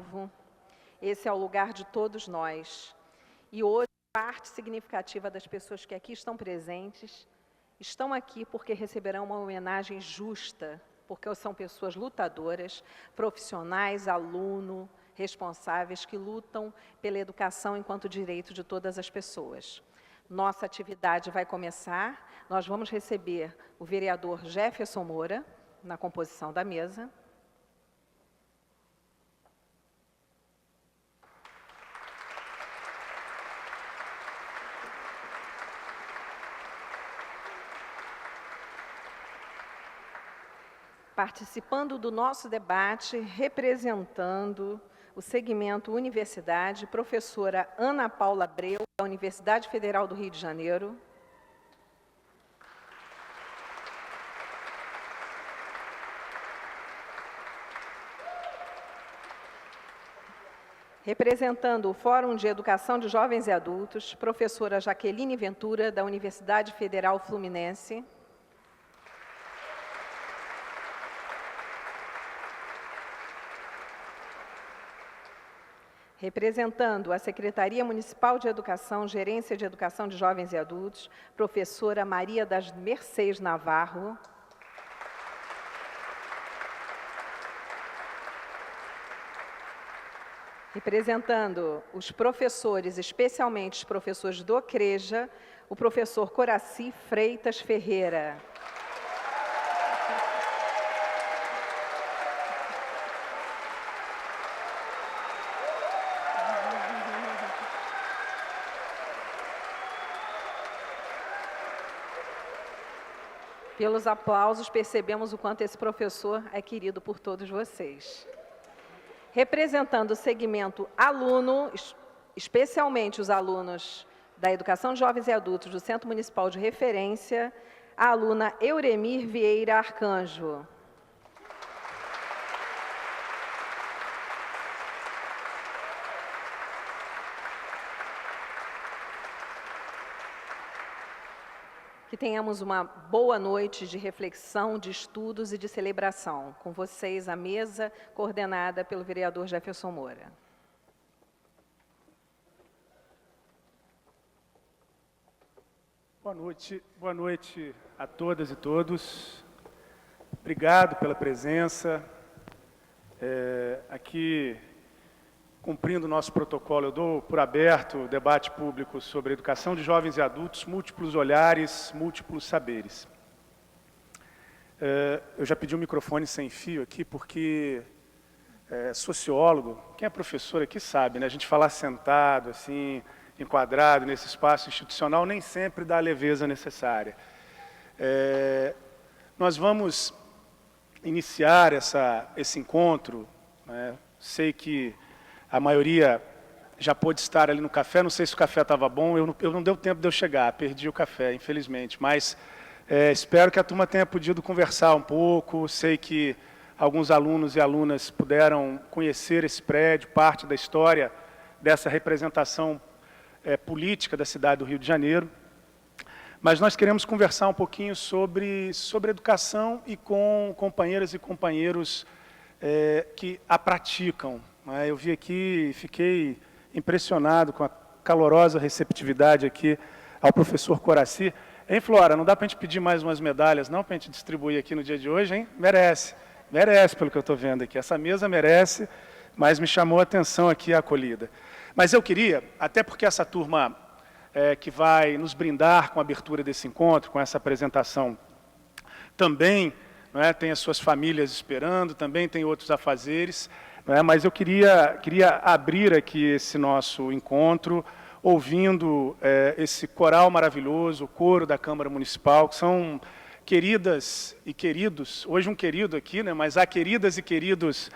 povo. Esse é o lugar de todos nós. E hoje, parte significativa das pessoas que aqui estão presentes estão aqui porque receberão uma homenagem justa, porque são pessoas lutadoras, profissionais, alunos, responsáveis que lutam pela educação enquanto direito de todas as pessoas. Nossa atividade vai começar. Nós vamos receber o vereador Jefferson Moura na composição da mesa. Participando do nosso debate, representando o segmento Universidade, professora Ana Paula Abreu, da Universidade Federal do Rio de Janeiro. Representando o Fórum de Educação de Jovens e Adultos, professora Jaqueline Ventura, da Universidade Federal Fluminense. Representando a Secretaria Municipal de Educação, Gerência de Educação de Jovens e Adultos, professora Maria das Mercês Navarro. Representando os professores, especialmente os professores do CREJA, o professor Coraci Freitas Ferreira. Pelos aplausos, percebemos o quanto esse professor é querido por todos vocês. Representando o segmento aluno, especialmente os alunos da Educação de Jovens e Adultos do Centro Municipal de Referência, a aluna Euremir Vieira Arcanjo. Que tenhamos uma boa noite de reflexão, de estudos e de celebração. Com vocês, a mesa coordenada pelo vereador Jefferson Moura. Boa noite a todas e todos. Obrigado pela presença. Aqui, cumprindo o nosso protocolo, eu dou por aberto o debate público sobre educação de jovens e adultos, múltiplos olhares, múltiplos saberes. Eu já pedi um microfone sem fio aqui, porque sociólogo, quem é professor aqui sabe, né? A gente falar sentado, assim, enquadrado nesse espaço institucional, nem sempre dá a leveza necessária. Nós vamos iniciar esse encontro, né? Sei que a maioria já pôde estar ali no café, não sei se o café estava bom, eu não deu tempo de eu chegar, perdi o café, infelizmente, mas espero que a turma tenha podido conversar um pouco, sei que alguns alunos e alunas puderam conhecer esse prédio, parte da história dessa representação política da cidade do Rio de Janeiro, mas nós queremos conversar um pouquinho sobre educação e com companheiras e companheiros que a praticam. Eu vi aqui e fiquei impressionado com a calorosa receptividade aqui ao professor Coraci. Hein, Flora, não dá para a gente pedir mais umas medalhas, não, para a gente distribuir aqui no dia de hoje, hein? Merece, merece pelo que eu estou vendo aqui. Essa mesa merece, mas me chamou a atenção aqui a acolhida. Mas eu queria, até porque essa turma que vai nos brindar com a abertura desse encontro, com essa apresentação, também tem as suas famílias esperando, também tem outros afazeres, mas eu queria abrir aqui esse nosso encontro, ouvindo esse coral maravilhoso, o coro da Câmara Municipal, que são queridas e queridos, hoje um querido aqui, mas há queridas e queridos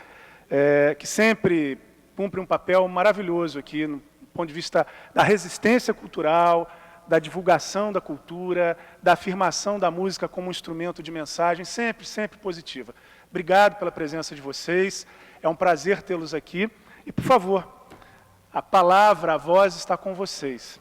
que sempre cumprem um papel maravilhoso aqui, no ponto de vista da resistência cultural, da divulgação da cultura, da afirmação da música como um instrumento de mensagem, sempre, sempre positiva. Obrigado pela presença de vocês. É um prazer tê-los aqui. E, por favor, a palavra, a voz está com vocês.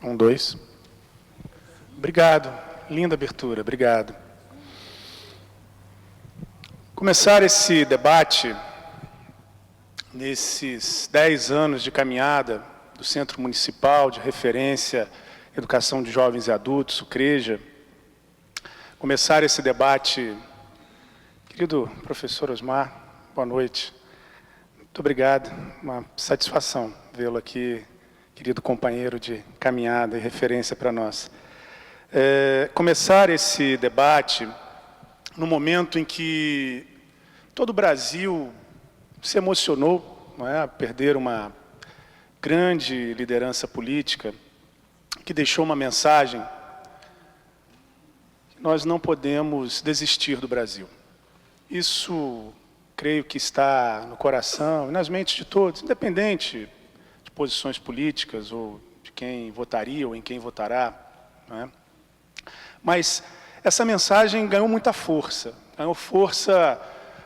Um, dois. Obrigado. Linda abertura. Obrigado. Começar esse debate, nesses 10 anos de caminhada do Centro Municipal de Referência Educação de Jovens e Adultos, o CREJA, começar esse debate, querido professor Osmar, boa noite. Muito obrigado, uma satisfação vê-lo aqui, querido companheiro de caminhada e referência para nós. Começar esse debate no momento em que todo o Brasil se emocionou, não é, a perder uma grande liderança política que deixou uma mensagem que nós não podemos desistir do Brasil. Isso, creio que está no coração e nas mentes de todos, independente de posições políticas ou de quem votaria ou em quem votará, não é? Mas essa mensagem ganhou muita força, ganhou força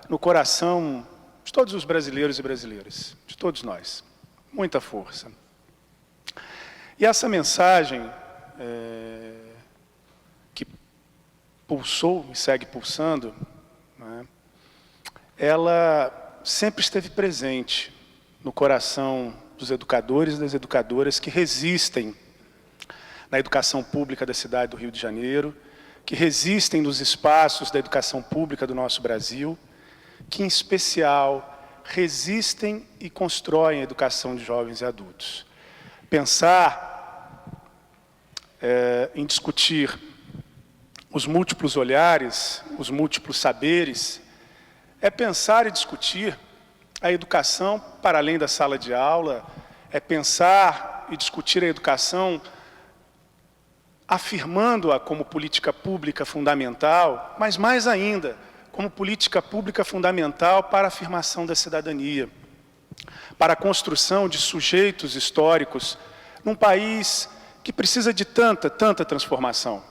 no coração de todos os brasileiros e brasileiras, de todos nós, muita força. E essa mensagem que pulsou e segue pulsando, né, ela sempre esteve presente no coração dos educadores e das educadoras que resistem na educação pública da cidade do Rio de Janeiro, que resistem nos espaços da educação pública do nosso Brasil, que, em especial, resistem e constroem a educação de jovens e adultos. Pensar em discutir os múltiplos olhares, os múltiplos saberes, é pensar e discutir a educação para além da sala de aula, é pensar e discutir a educação afirmando-a como política pública fundamental, mas mais ainda, como política pública fundamental para a afirmação da cidadania, para a construção de sujeitos históricos num país que precisa de tanta transformação.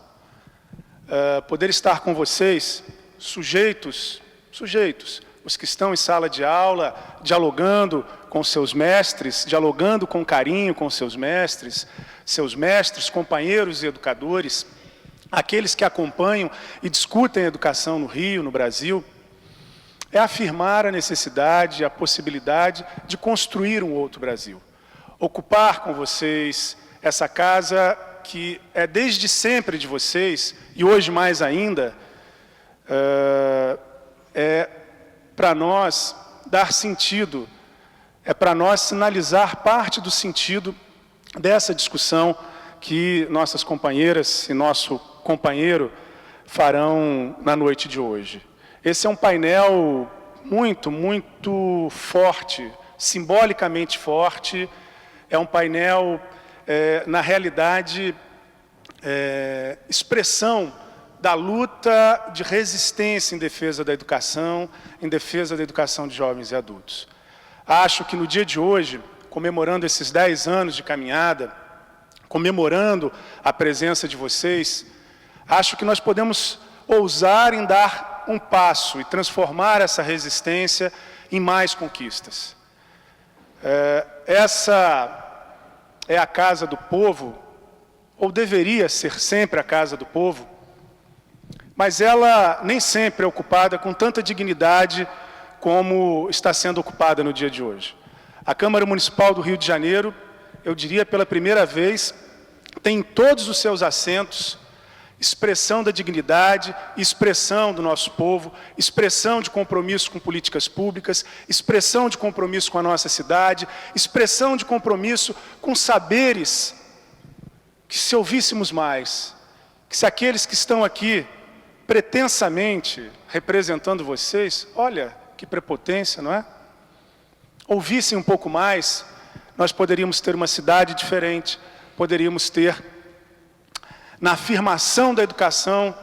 Poder estar com vocês, sujeitos, os que estão em sala de aula, dialogando com seus mestres, dialogando com carinho com seus mestres, companheiros e educadores, aqueles que acompanham e discutem a educação no Rio, no Brasil, é afirmar a necessidade, a possibilidade de construir um outro Brasil. Ocupar com vocês essa casa que é desde sempre de vocês, e hoje mais ainda, é para nós dar sentido, é para nós sinalizar parte do sentido dessa discussão que nossas companheiras e nosso companheiro farão na noite de hoje. Esse é um painel muito forte, simbolicamente forte, é um painel, na realidade, expressão da luta de resistência em defesa da educação, em defesa da educação de jovens e adultos. Acho que no dia de hoje, comemorando esses 10 anos de caminhada, comemorando a presença de vocês, acho que nós podemos ousar em dar um passo e transformar essa resistência em mais conquistas. Essa é a casa do povo, ou deveria ser sempre a casa do povo, mas ela nem sempre é ocupada com tanta dignidade como está sendo ocupada no dia de hoje. A Câmara Municipal do Rio de Janeiro, eu diria pela primeira vez, tem em todos os seus assentos expressão da dignidade, expressão do nosso povo, expressão de compromisso com políticas públicas, expressão de compromisso com a nossa cidade, expressão de compromisso com saberes que, se ouvíssemos mais, que se aqueles que estão aqui pretensamente representando vocês, olha que prepotência, não é? Ouvissem um pouco mais, nós poderíamos ter uma cidade diferente, poderíamos ter, na afirmação da educação,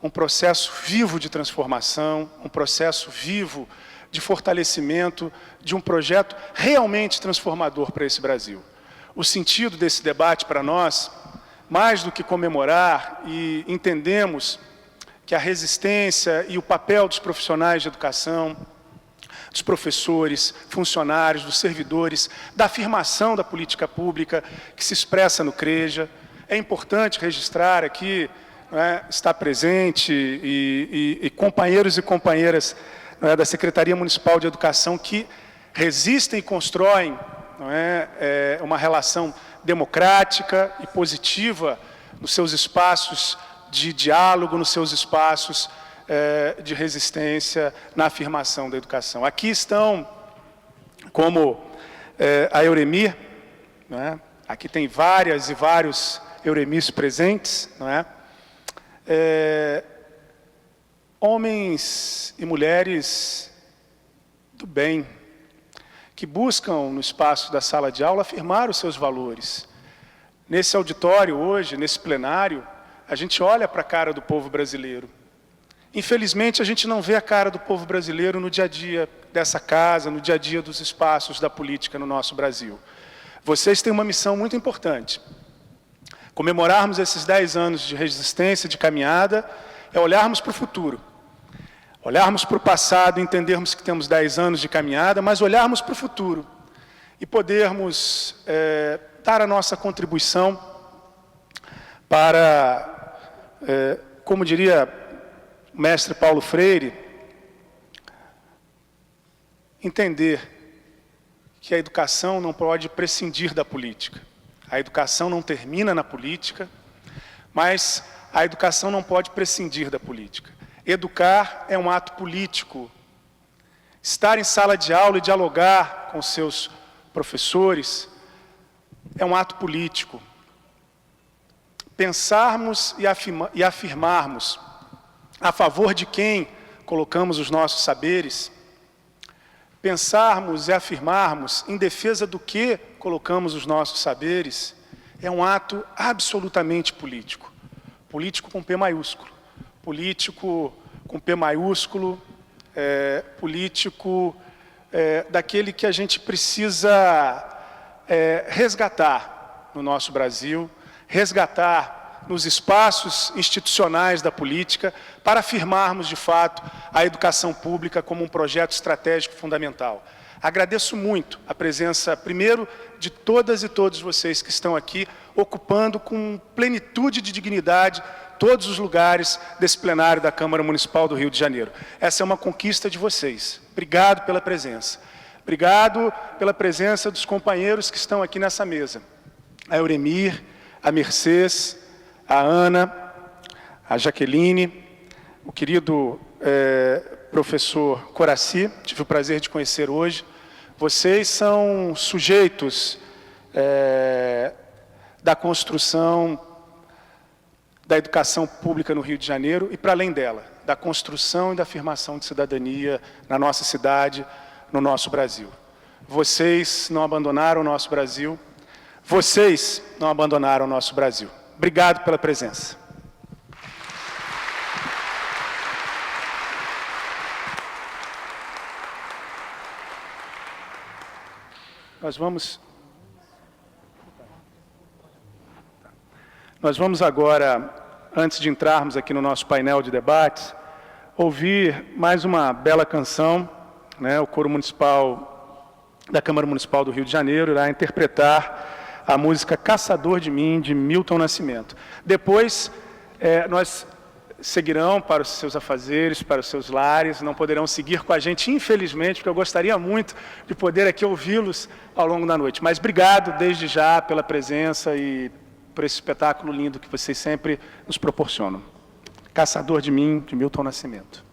um processo vivo de transformação, um processo vivo de fortalecimento de um projeto realmente transformador para esse Brasil. O sentido desse debate para nós, mais do que comemorar, e entendemos que a resistência e o papel dos profissionais de educação, dos professores, funcionários, dos servidores, da afirmação da política pública que se expressa no CREJA. É importante registrar aqui, está presente, e companheiros e companheiras da Secretaria Municipal de Educação que resistem e constroem uma relação democrática e positiva nos seus espaços de diálogo, nos seus espaços de resistência na afirmação da educação. Aqui estão, como a Euremir, aqui tem várias e vários Euremis presentes, homens e mulheres do bem, que buscam no espaço da sala de aula afirmar os seus valores. Nesse auditório hoje, nesse plenário, a gente olha para a cara do povo brasileiro. Infelizmente, a gente não vê a cara do povo brasileiro no dia a dia dessa casa, no dia a dia dos espaços da política no nosso Brasil. Vocês têm uma missão muito importante. Comemorarmos esses 10 anos de resistência, de caminhada, é olharmos para o futuro. Olharmos para o passado, entendermos que temos 10 anos de caminhada, mas olharmos para o futuro e podermos dar a nossa contribuição para, como diria o mestre Paulo Freire, entender que a educação não pode prescindir da política. A educação não termina na política, mas a educação não pode prescindir da política. Educar é um ato político. Estar em sala de aula e dialogar com seus professores é um ato político. Pensarmos e afirmarmos a favor de quem colocamos os nossos saberes, pensarmos e afirmarmos em defesa do que colocamos os nossos saberes, é um ato absolutamente político. Político com P maiúsculo. Político com P maiúsculo, político daquele que a gente precisa resgatar no nosso Brasil, resgatar nos espaços institucionais da política, para afirmarmos, de fato, a educação pública como um projeto estratégico fundamental. Agradeço muito a presença, primeiro, de todas e todos vocês que estão aqui, ocupando com plenitude de dignidade todos os lugares desse plenário da Câmara Municipal do Rio de Janeiro. Essa é uma conquista de vocês. Obrigado pela presença. Obrigado pela presença dos companheiros que estão aqui nessa mesa. A Euremir, a Mercedes, a Ana, a Jaqueline, o querido professor Coraci, tive o prazer de conhecer hoje. Vocês são sujeitos da construção da educação pública no Rio de Janeiro e, para além dela, da construção e da afirmação de cidadania na nossa cidade, no nosso Brasil. Vocês não abandonaram o nosso Brasil, vocês não abandonaram o nosso Brasil. Obrigado pela presença. Nós vamos agora, antes de entrarmos aqui no nosso painel de debates, ouvir mais uma bela canção, o Coro Municipal da Câmara Municipal do Rio de Janeiro irá interpretar a música Caçador de Mim, de Milton Nascimento. Depois, nós seguirão para os seus afazeres, para os seus lares, não poderão seguir com a gente, infelizmente, porque eu gostaria muito de poder aqui ouvi-los ao longo da noite. Mas obrigado, desde já, pela presença e por esse espetáculo lindo que vocês sempre nos proporcionam. Caçador de Mim, de Milton Nascimento.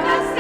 Caçador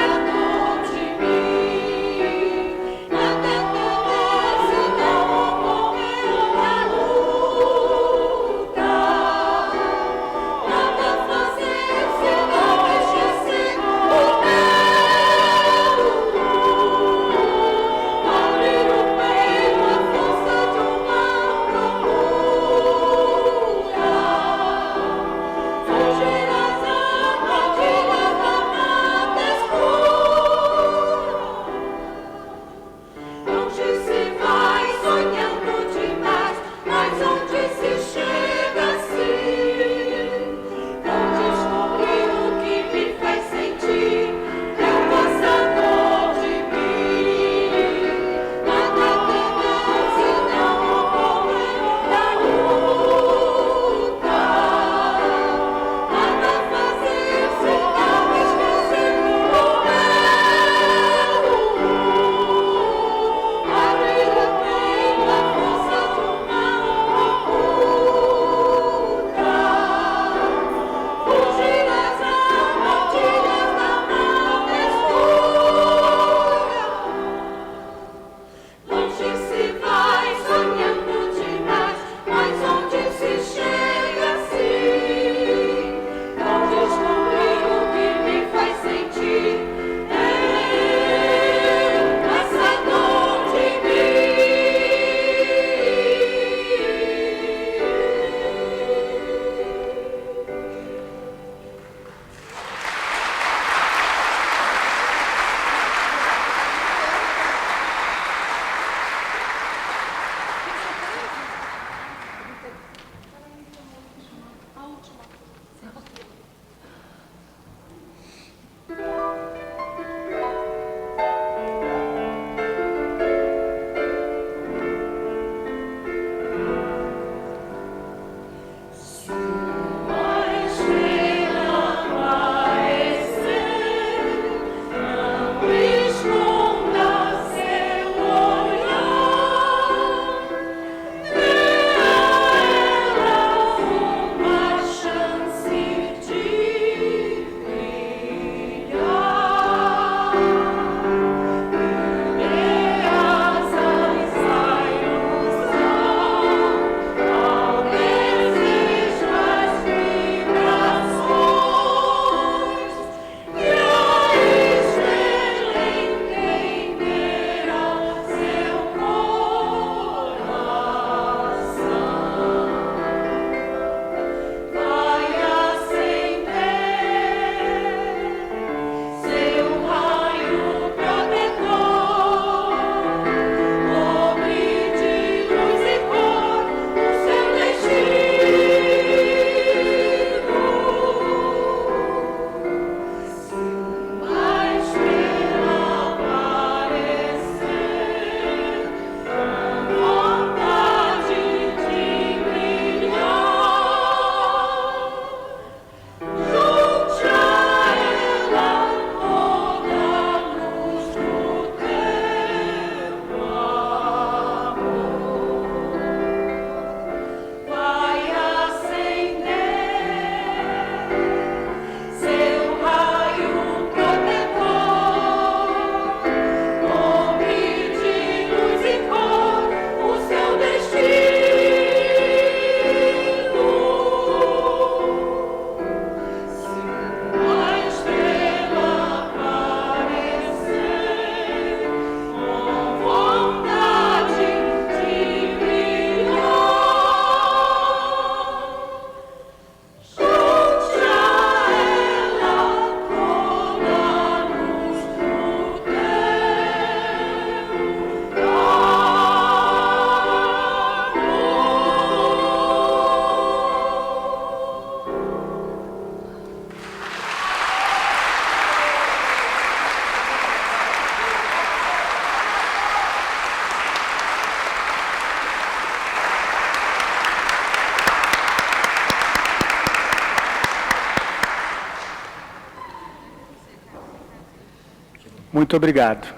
Muito obrigado.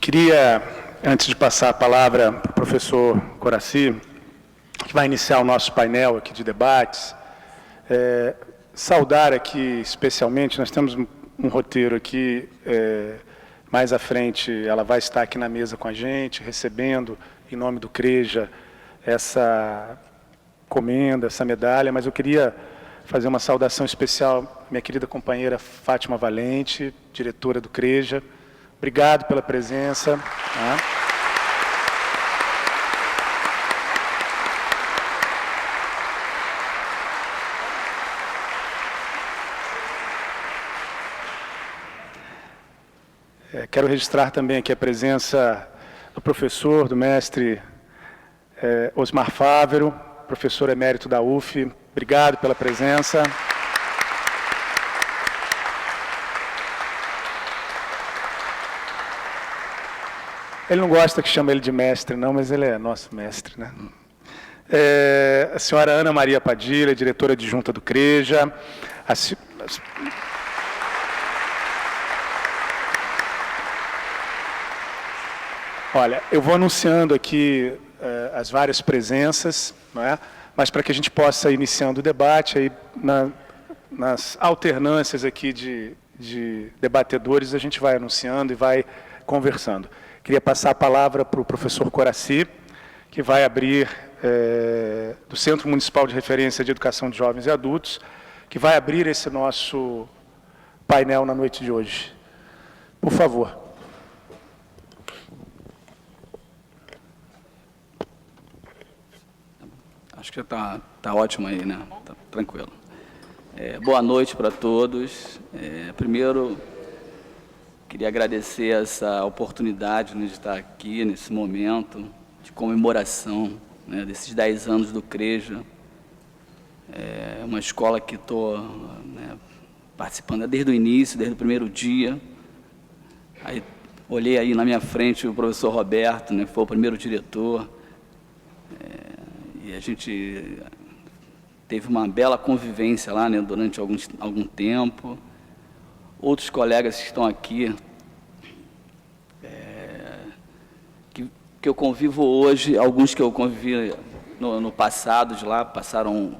Queria, antes de passar a palavra para o professor Coraci, que vai iniciar o nosso painel aqui de debates, saudar aqui especialmente, nós temos um roteiro aqui, mais à frente ela vai estar aqui na mesa com a gente, recebendo, em nome do CREJA, essa comenda, essa medalha, mas eu queria fazer uma saudação especial à minha querida companheira Fátima Valente, diretora do CREJA. Obrigado pela presença. Quero registrar também aqui a presença do professor, do mestre Osmar Fávero, professor emérito da UF. Obrigado pela presença. Ele não gosta que chame ele de mestre, não, mas ele é nosso mestre, né? A senhora Ana Maria Padilha, diretora adjunta do CREJA. Olha, eu vou anunciando aqui as várias presenças, não é? Mas para que a gente possa ir iniciando o debate, aí, nas alternâncias aqui de debatedores, a gente vai anunciando e vai conversando. Queria passar a palavra para o professor Coraci, que vai abrir, do Centro Municipal de Referência de Educação de Jovens e Adultos, que vai abrir esse nosso painel na noite de hoje. Por favor. Acho que já tá ótimo aí, né? Tá tranquilo. Boa noite para todos. Primeiro, queria agradecer essa oportunidade, né, de estar aqui nesse momento de comemoração, né, desses 10 anos do CREJA. É uma escola que estou, né, participando desde o início, desde o primeiro dia. Aí, olhei aí na minha frente o professor Roberto, né, que foi o primeiro diretor. E a gente teve uma bela convivência lá, né, durante algum tempo. Outros colegas que estão aqui, que eu convivo hoje, alguns que eu convivi no passado, de lá, passaram,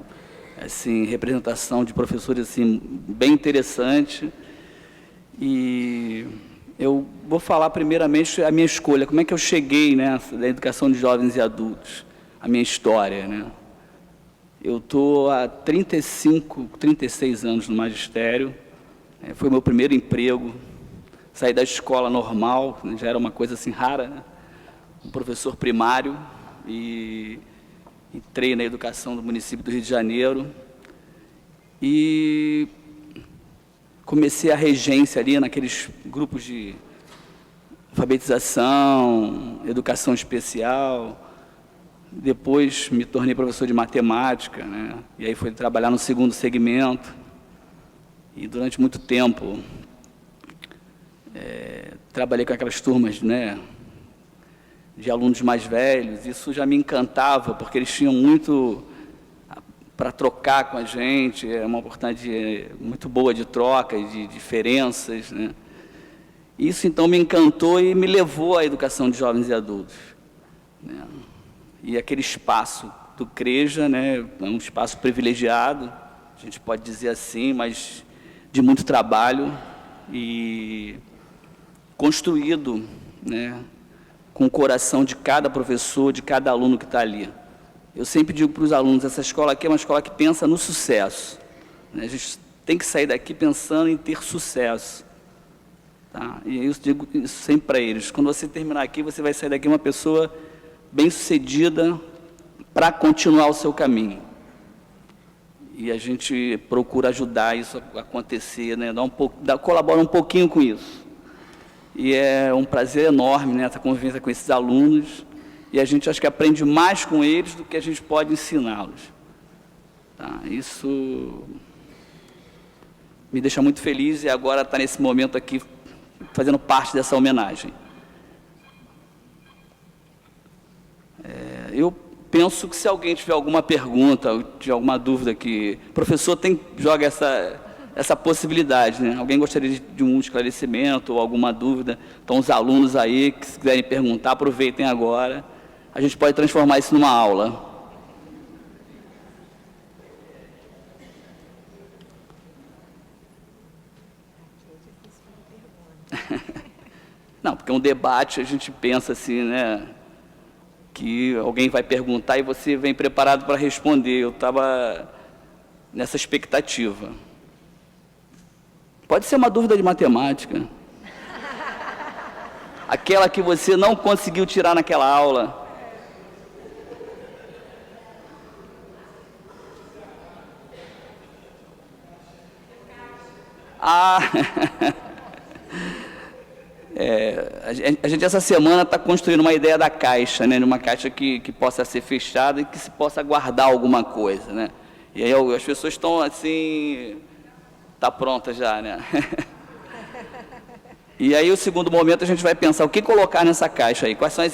assim, representação de professores, assim, bem interessante. E eu vou falar primeiramente a minha escolha, como é que eu cheguei, né, na educação de jovens e adultos, a minha história, né? Eu estou há 36 anos no magistério. Foi meu primeiro emprego. Saí da escola normal, né, já era uma coisa assim rara, né? Um professor primário, e entrei na educação do município do Rio de Janeiro e comecei a regência ali naqueles grupos de alfabetização, educação especial. Depois me tornei professor de matemática, né? E aí fui trabalhar no segundo segmento. E durante muito tempo trabalhei com aquelas turmas, né, de alunos mais velhos. Isso já me encantava, porque eles tinham muito para trocar com a gente, é uma oportunidade muito boa de troca, de diferenças, né? Isso então me encantou e me levou à educação de jovens e adultos, né? E aquele espaço do CREJA, né, é um espaço privilegiado, a gente pode dizer assim, mas de muito trabalho e construído, né, com o coração de cada professor, de cada aluno que está ali. Eu sempre digo para os alunos, essa escola aqui é uma escola que pensa no sucesso, né? A gente tem que sair daqui pensando em ter sucesso, tá? E eu digo isso sempre para eles, quando você terminar aqui, você vai sair daqui uma pessoa bem-sucedida para continuar o seu caminho. E a gente procura ajudar isso a acontecer, né? Colabora um pouquinho com isso. E é um prazer enorme, né, essa convivência com esses alunos, e a gente acho que aprende mais com eles do que a gente pode ensiná-los. Tá? Isso me deixa muito feliz, e agora estar nesse momento aqui, fazendo parte dessa homenagem. Eu penso que se alguém tiver alguma pergunta, ou tiver alguma dúvida, que o professor joga essa possibilidade, né? Alguém gostaria de um esclarecimento ou alguma dúvida? Então, os alunos aí, que se quiserem perguntar, aproveitem agora. A gente pode transformar isso numa aula. Não, porque um debate, a gente pensa assim, né, que alguém vai perguntar e você vem preparado para responder. Eu estava nessa expectativa. Pode ser uma dúvida de matemática. Aquela que você não conseguiu tirar naquela aula. Ah, a gente essa semana está construindo uma ideia da caixa, né, de uma caixa que possa ser fechada e que se possa guardar alguma coisa, né? E aí as pessoas estão assim, tá pronta já, né? E aí o segundo momento a gente vai pensar o que colocar nessa caixa aí, quais são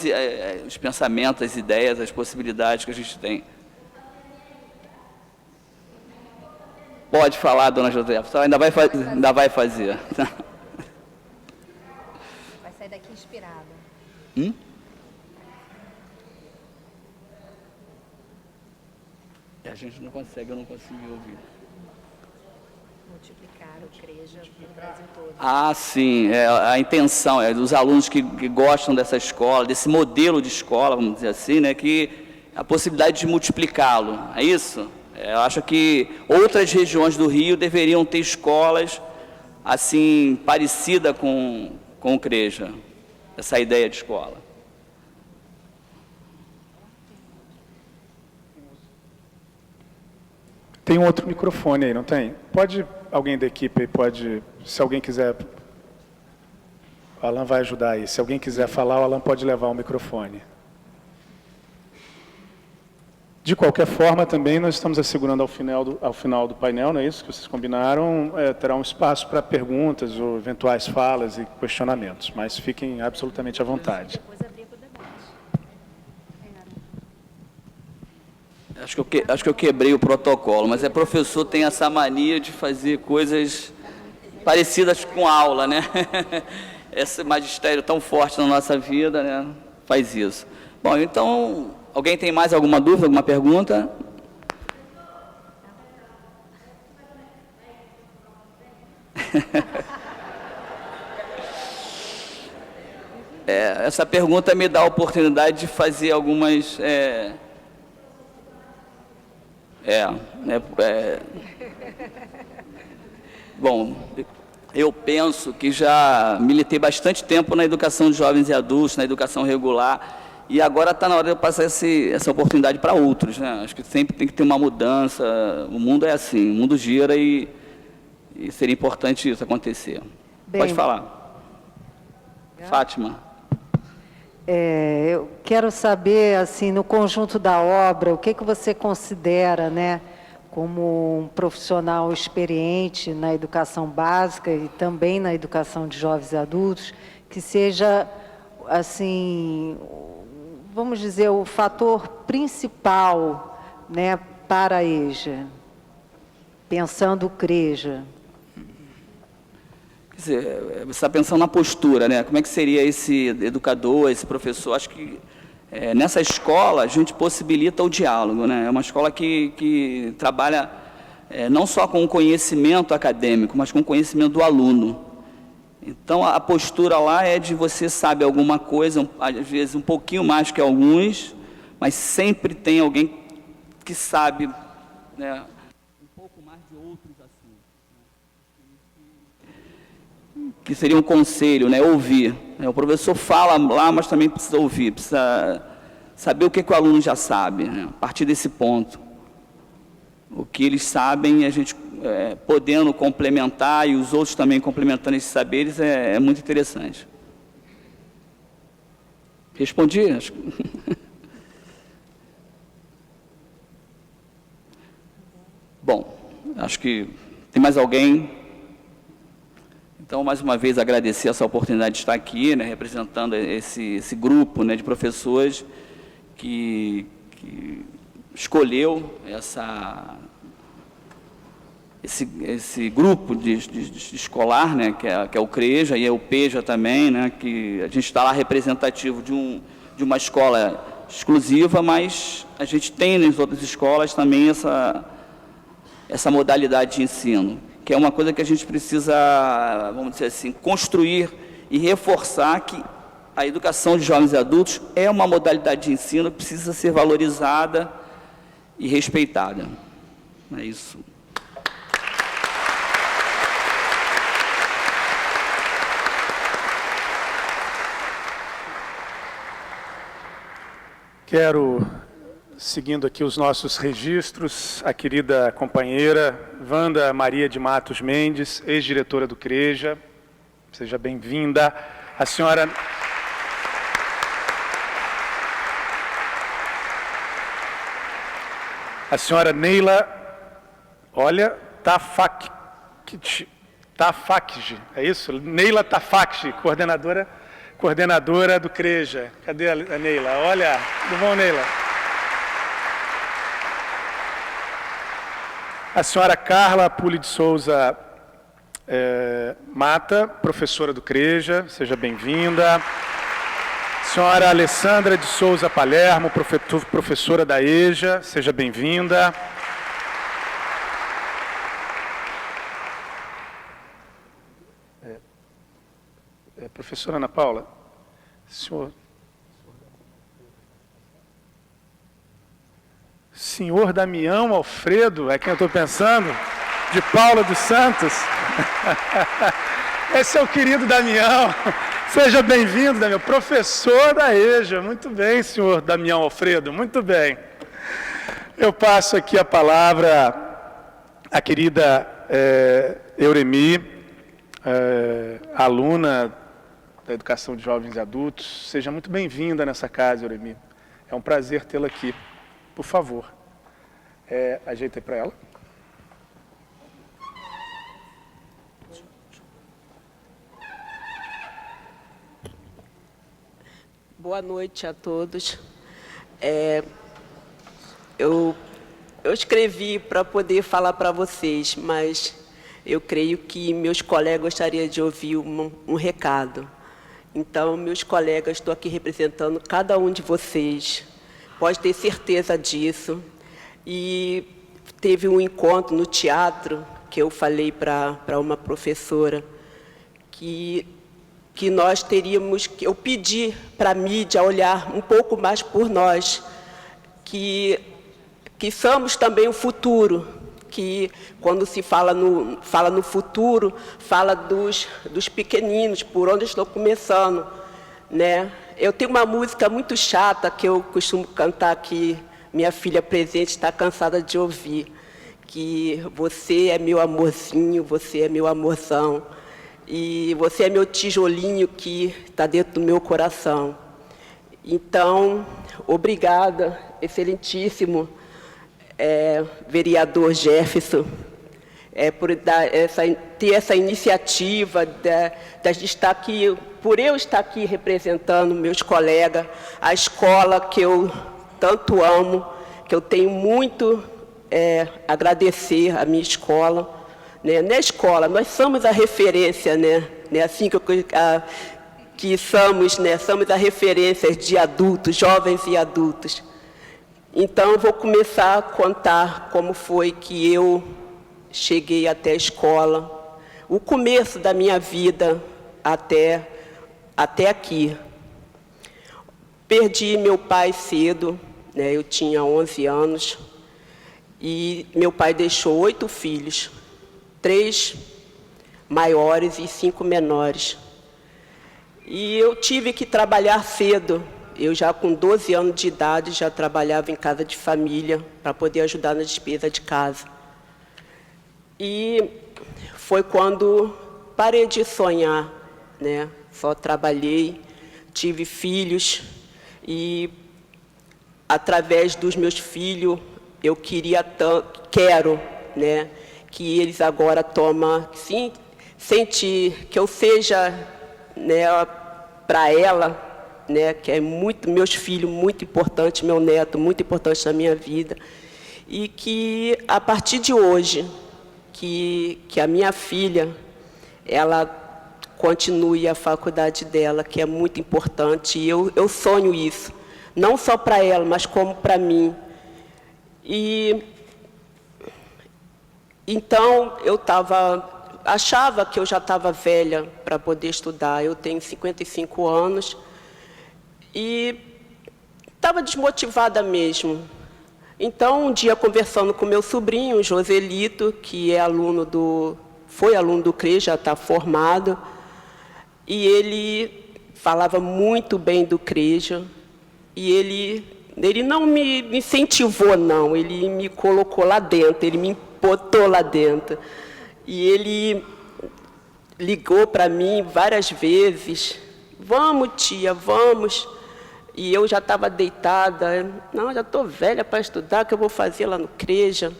os pensamentos, as ideias, as possibilidades que a gente tem. Pode falar, dona Josefa, só ainda vai fazer. Vai sair daqui inspirada. A gente não consegue, eu não consegui ouvir. Multiplicar o CREJA no Brasil todo. Ah, sim, a intenção é dos alunos que gostam dessa escola, desse modelo de escola, vamos dizer assim, né, que a possibilidade de multiplicá-lo, é isso? Eu acho que outras regiões do Rio deveriam ter escolas assim, parecida com o CREJA, essa ideia de escola. Tem um outro microfone aí, não tem? Pode, alguém da equipe aí pode, se alguém quiser, o Alan vai ajudar aí. Se alguém quiser falar, o Alan pode levar o microfone. De qualquer forma, também nós estamos assegurando ao final do painel, não é isso que vocês combinaram, terá um espaço para perguntas ou eventuais falas e questionamentos, mas fiquem absolutamente à vontade. Depois abrir para o debate. Acho que eu quebrei o protocolo, mas professor tem essa mania de fazer coisas parecidas com aula, né? Esse magistério tão forte na nossa vida, né? Faz isso. Bom, então, alguém tem mais alguma dúvida, alguma pergunta? Essa pergunta me dá a oportunidade de fazer algumas... Bom, eu penso que já militei bastante tempo na educação de jovens e adultos, na educação regular, e agora está na hora de eu passar essa oportunidade para outros, né? Acho que sempre tem que ter uma mudança, o mundo é assim, o mundo gira e seria importante isso acontecer. Bem, pode falar. Fátima. Eu quero saber, assim, no conjunto da obra, o que você considera, né, como um profissional experiente na educação básica e também na educação de jovens e adultos, que seja, assim, vamos dizer, o fator principal, né, para a EJA, pensando o CREJA. Quer dizer, você está pensando na postura, né? Como é que seria esse educador, esse professor? Acho que nessa escola a gente possibilita o diálogo, né? É uma escola que trabalha não só com o conhecimento acadêmico, mas com o conhecimento do aluno. Então, a postura lá é de você sabe alguma coisa, às vezes um pouquinho mais que alguns, mas sempre tem alguém que sabe, né, um pouco mais de outros assuntos. Que seria um conselho, né, ouvir. O professor fala lá, mas também precisa ouvir, precisa saber o que o aluno já sabe, né, a partir desse ponto. O que eles sabem, a gente podendo complementar e os outros também complementando esses saberes é muito interessante. Respondi? Acho... Bom, acho que tem mais alguém? Então, mais uma vez, agradecer essa oportunidade de estar aqui, né, representando esse grupo, né, de professores que escolheu esse grupo de escolar, né, que é o CREJA e é o PEJA também, né, que a gente está lá representativo de uma escola exclusiva, mas a gente tem nas outras escolas também essa modalidade de ensino, que é uma coisa que a gente precisa, vamos dizer assim, construir e reforçar, que a educação de jovens e adultos é uma modalidade de ensino que precisa ser valorizada e respeitada. É isso. Quero, seguindo aqui os nossos registros, a querida companheira Wanda Maria de Matos Mendes, ex-diretora do CREJA. Seja bem-vinda. A senhora... A senhora Neila, olha, Tafakji, é isso? Neila Tafakji, coordenadora do CREJA. Cadê a Neila? Olha, tudo bom, Neila? A senhora Carla Puli de Souza Mata, professora do CREJA, seja bem-vinda. Senhora Alessandra de Souza Palermo, professora da EJA, seja bem-vinda. Professora Ana Paula, senhor Damião Alfredo, é quem eu estou pensando, de Paula dos Santos. Esse é o querido Damião. Seja bem-vindo, Damião, professor da EJA. Muito bem, senhor Damião Alfredo, muito bem. Eu passo aqui a palavra à querida Euremi, aluna da Educação de Jovens e Adultos. Seja muito bem-vinda nessa casa, Euremi. É um prazer tê-la aqui. Por favor, ajeita aí para ela. Boa noite a todos. Eu escrevi para poder falar para vocês, mas eu creio que meus colegas gostariam de ouvir um recado. Então, meus colegas, estou aqui representando cada um de vocês. Pode ter certeza disso. E teve um encontro no teatro que eu falei para uma professora que nós teríamos, que eu pedi para a mídia olhar um pouco mais por nós, que somos também o futuro, que quando se fala no futuro, fala dos pequeninos, por onde eu estou começando, né? Eu tenho uma música muito chata que eu costumo cantar, que minha filha presente está cansada de ouvir, que você é meu amorzinho, você é meu amorzão, e você é meu tijolinho que está dentro do meu coração. Então, obrigada, excelentíssimo vereador Jefferson, por ter essa iniciativa de estar aqui, por eu estar aqui representando meus colegas, a escola que eu tanto amo, que eu tenho muito a agradecer à minha escola. Na escola, nós somos a referência, né? Assim que somos, né? Somos a referência de adultos, jovens e adultos. Então, eu vou começar a contar como foi que eu cheguei até a escola, o começo da minha vida até aqui. Perdi meu pai cedo, né? Eu tinha 11 anos, e meu pai deixou 8 filhos. 3 maiores e 5 menores. E eu tive que trabalhar cedo. Eu já com 12 anos de idade já trabalhava em casa de família para poder ajudar na despesa de casa. E foi quando parei de sonhar, né? Só trabalhei, tive filhos e através dos meus filhos eu quero, né? Que eles agora tomam, sim, sente que eu seja, né, para ela, né, que é muito, meus filhos, muito importante, meu neto, muito importante na minha vida, e que a partir de hoje, que a minha filha, ela continue a faculdade dela, que é muito importante, e eu sonho isso, não só para ela, mas como para mim. E então eu achava que eu já estava velha para poder estudar. Eu tenho 55 anos e estava desmotivada mesmo. Então, um dia, conversando com meu sobrinho, Joselito, que foi aluno do CREJ, já está formado, e ele falava muito bem do CREJ, e ele não me incentivou, não, ele me colocou lá dentro, ele me botou lá dentro. E ele ligou para mim várias vezes, vamos, tia, vamos. E eu já estava deitada, não, já estou velha para estudar, o que eu vou fazer lá no CREJ,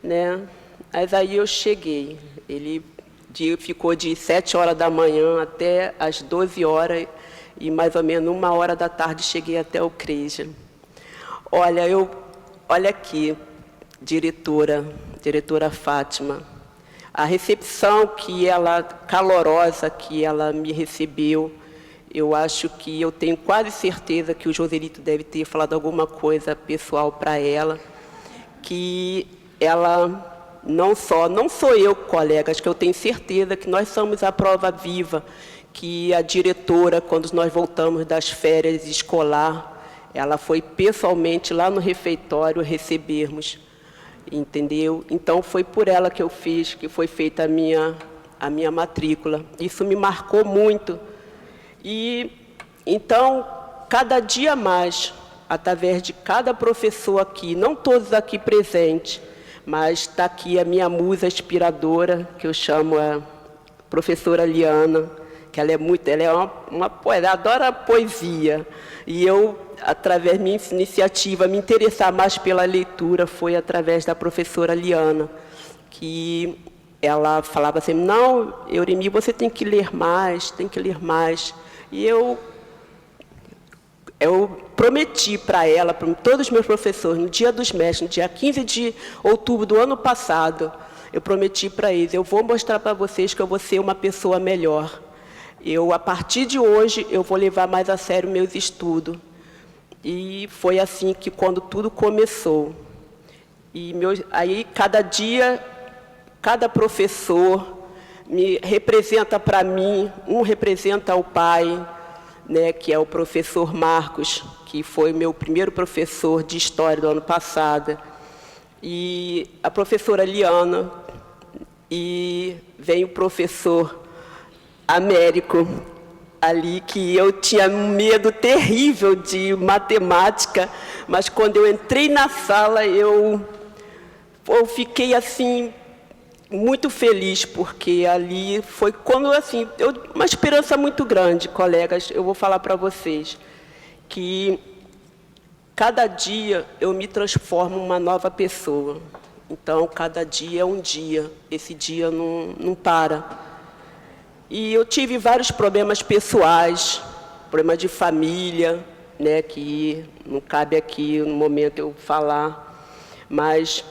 né? Mas aí eu cheguei, ele ficou de 7 horas da manhã até as 12 horas, e mais ou menos 1 hora da tarde cheguei até o CREJ. Olha aqui, diretora Fátima, a recepção calorosa que ela me recebeu, eu acho que eu tenho quase certeza que o Joselito deve ter falado alguma coisa pessoal para ela, que ela não sou eu, colegas, que eu tenho certeza que nós somos a prova viva, que a diretora, quando nós voltamos das férias escolar, ela foi pessoalmente lá no refeitório recebermos, entendeu? Então, foi por ela que foi feita a minha matrícula. Isso me marcou muito. E, então, cada dia mais, através de cada professor aqui, não todos aqui presentes, mas está aqui a minha musa inspiradora, que eu chamo a professora Liana, que ela é uma poeta, adora poesia. E eu, através da minha iniciativa, me interessar mais pela leitura foi através da professora Liana, que ela falava assim, não, Euremi, você tem que ler mais, tem que ler mais. E eu prometi para ela, para todos os meus professores, no Dia dos Mestres, no dia 15 de outubro do ano passado, eu prometi para eles, eu vou mostrar para vocês que eu vou ser uma pessoa melhor. A partir de hoje, eu vou levar mais a sério meus estudos. E foi assim que, quando tudo começou. Aí, cada dia, cada professor me representa para mim, um representa o pai, né, que é o professor Marcos, que foi meu primeiro professor de História do ano passado, e a professora Liana, e vem o professor Américo, ali, que eu tinha um medo terrível de matemática, mas quando eu entrei na sala, eu fiquei, assim, muito feliz, porque ali foi quando, assim, uma esperança muito grande, colegas, eu vou falar para vocês, que cada dia eu me transformo em uma nova pessoa. Então, cada dia é um dia, esse dia não para. E eu tive vários problemas pessoais, problemas de família, né, que não cabe aqui no momento eu falar, mas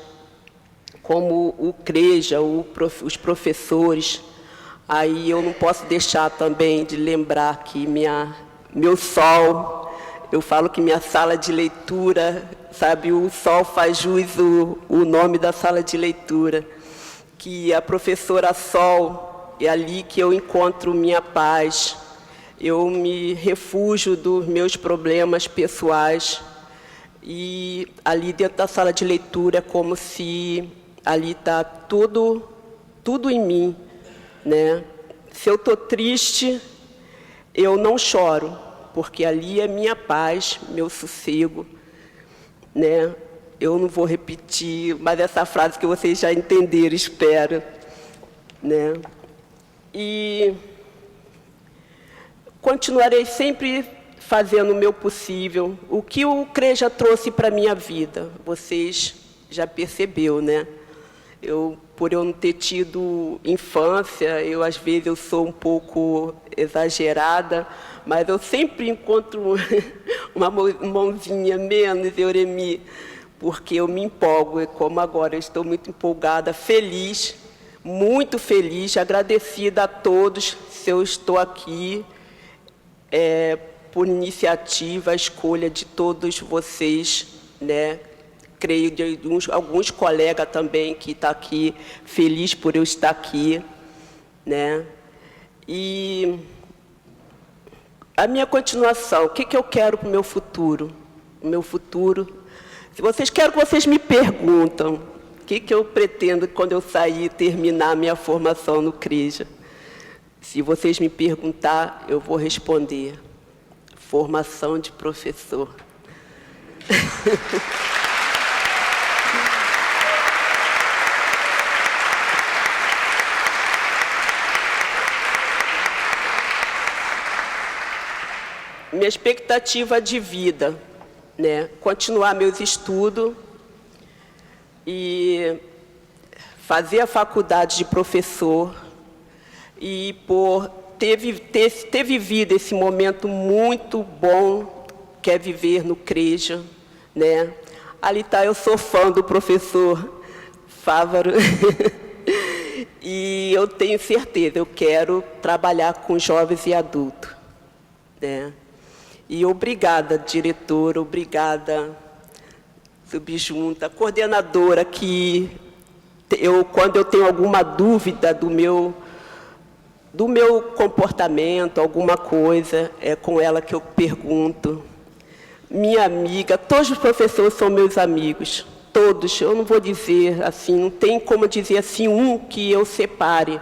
como o CREJ, os professores, aí eu não posso deixar também de lembrar que meu sol, eu falo que minha sala de leitura, sabe, o sol faz jus o nome da sala de leitura, que a professora Sol, é ali que eu encontro minha paz, eu me refugio dos meus problemas pessoais, e ali dentro da sala de leitura é como se ali está tudo em mim, né? Se eu estou triste, eu não choro, porque ali é minha paz, meu sossego, né? Eu não vou repetir, mas essa frase que vocês já entenderam, espero, né? E continuarei sempre fazendo o meu possível. O que o CREJ trouxe para a minha vida, vocês já perceberam, né? Por eu não ter tido infância, às vezes eu sou um pouco exagerada, mas eu sempre encontro uma mãozinha menos, Euremi, porque eu me empolgo, e como agora eu estou muito empolgada, feliz, muito feliz, agradecida a todos, se eu estou aqui, por iniciativa, a escolha de todos vocês, né? Creio de alguns colegas também que estão aqui, feliz por eu estar aqui, né? E a minha continuação, o que eu quero para o meu futuro? O meu futuro, se vocês querem que vocês me perguntam, o que eu pretendo quando eu sair e terminar a minha formação no CREJA? Se vocês me perguntar, eu vou responder. Formação de professor. Minha expectativa de vida, né? Continuar meus estudos e fazer a faculdade de professor e por ter vivido esse momento muito bom que é viver no CREJA, né? Ali está, eu sou fã do professor Fávaro e eu tenho certeza, eu quero trabalhar com jovens e adultos, né? E obrigada, diretora, obrigada, subjunta, coordenadora, que quando eu tenho alguma dúvida do meu comportamento, alguma coisa, é com ela que eu pergunto. Minha amiga, todos os professores são meus amigos, todos, eu não vou dizer assim, não tem como dizer assim um que eu separe,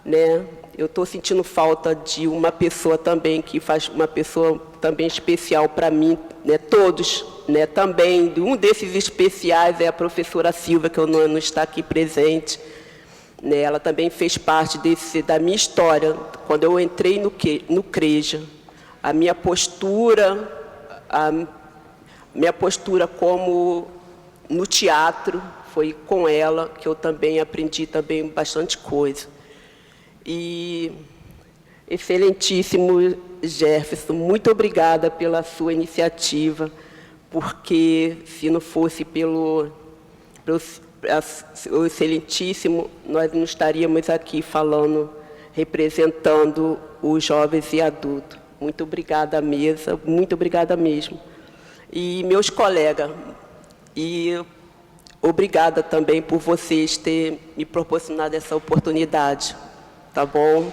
né? Eu estou sentindo falta de uma pessoa também, que faz uma pessoa também especial para mim, né? Todos, né? Também, um desses especiais é a professora Silva, que eu não está aqui presente, né? Ela também fez parte da minha história. Quando eu entrei no CREJA, a minha postura como no teatro, foi com ela que eu também aprendi também bastante coisa. E, excelentíssimo Jefferson, muito obrigada pela sua iniciativa, porque se não fosse pelo excelentíssimo, nós não estaríamos aqui falando, representando os jovens e adultos. Muito obrigada à mesa, muito obrigada mesmo. E meus colegas, e obrigada também por vocês terem me proporcionado essa oportunidade. Tá bom?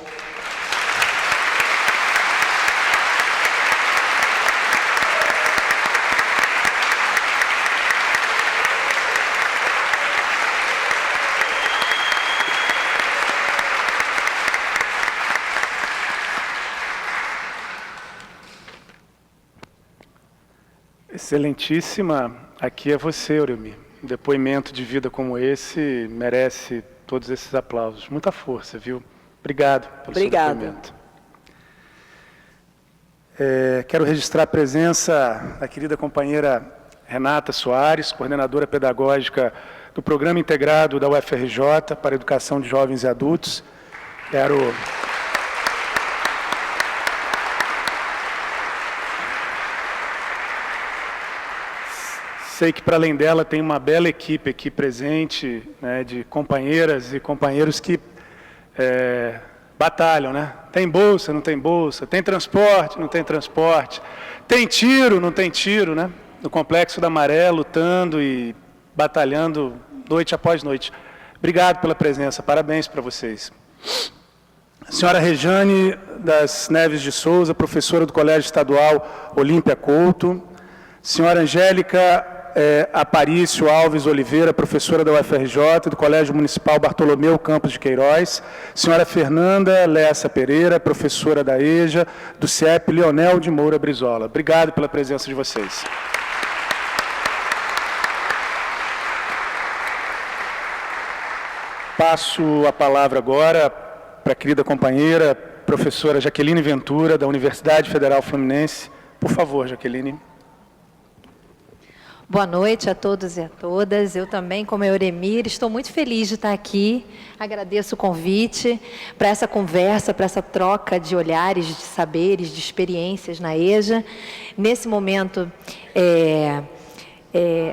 Excelentíssima, aqui é você, Auremir. Um depoimento de vida como esse merece todos esses aplausos. Muita força, viu? Obrigado pelo seu depoimento. Quero registrar a presença da querida companheira Renata Soares, coordenadora pedagógica do Programa Integrado da UFRJ para a Educação de Jovens e Adultos. Sei que, para além dela, tem uma bela equipe aqui presente, né, de companheiras e companheiros que batalham, né? Tem bolsa, não tem bolsa, tem transporte, não tem transporte, tem tiro, não tem tiro, né? No Complexo da Maré, lutando e batalhando noite após noite. Obrigado pela presença, parabéns para vocês. Senhora Rejane das Neves de Souza, professora do Colégio Estadual Olímpia Couto. Senhora Angélica Aparício Alves Oliveira, professora da UFRJ, do Colégio Municipal Bartolomeu Campos de Queiroz. Senhora Fernanda Lessa Pereira, professora da EJA, do CIEP Leonel de Moura Brizola. Obrigado pela presença de vocês. Passo a palavra agora para a querida companheira, professora Jaqueline Ventura, da Universidade Federal Fluminense. Por favor, Jaqueline. Boa noite a todos e a todas. Eu também, como Auremir, estou muito feliz de estar aqui. Agradeço o convite para essa conversa, para essa troca de olhares, de saberes, de experiências na EJA. Nesse momento,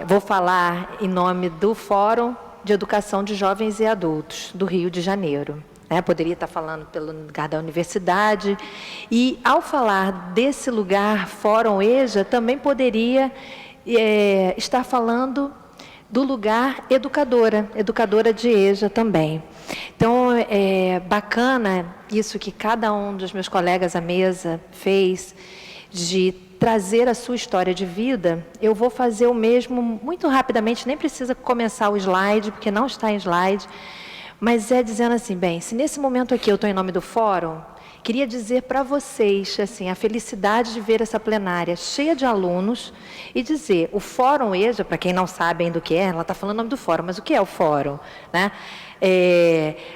vou falar em nome do Fórum de Educação de Jovens e Adultos do Rio de Janeiro. Poderia estar falando pelo lugar da universidade, e ao falar desse lugar, Fórum EJA, também poderia estar falando do lugar educadora de EJA também. Então, é bacana isso que cada um dos meus colegas à mesa fez, de trazer a sua história de vida. Eu vou fazer o mesmo muito rapidamente, nem precisa começar o slide, porque não está em slide, mas dizendo assim, bem, se nesse momento aqui eu estou em nome do Fórum, queria dizer para vocês, assim, a felicidade de ver essa plenária cheia de alunos e dizer, o Fórum EJA, para quem não sabe ainda o que é, ela está falando o nome do Fórum, mas o que é o Fórum?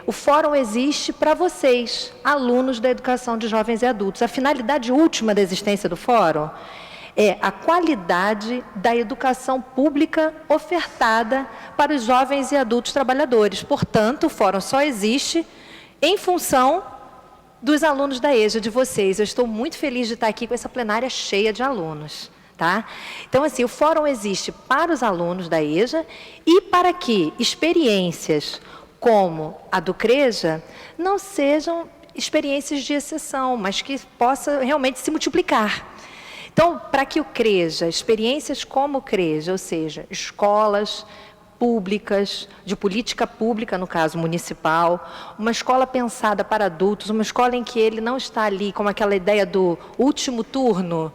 O Fórum existe para vocês, alunos da Educação de Jovens e Adultos. A finalidade última da existência do Fórum é a qualidade da educação pública ofertada para os jovens e adultos trabalhadores. Portanto, o Fórum só existe em função dos alunos da EJA, de vocês. Eu estou muito feliz de estar aqui com essa plenária cheia de alunos. Tá? Então, assim, o Fórum existe para os alunos da EJA e para que experiências como a do CREJA não sejam experiências de exceção, mas que possa realmente se multiplicar. Então, para que o CREJA, experiências como o CREJA, ou seja, escolas públicas, de política pública, no caso municipal, uma escola pensada para adultos, uma escola em que ele não está ali como aquela ideia do último turno,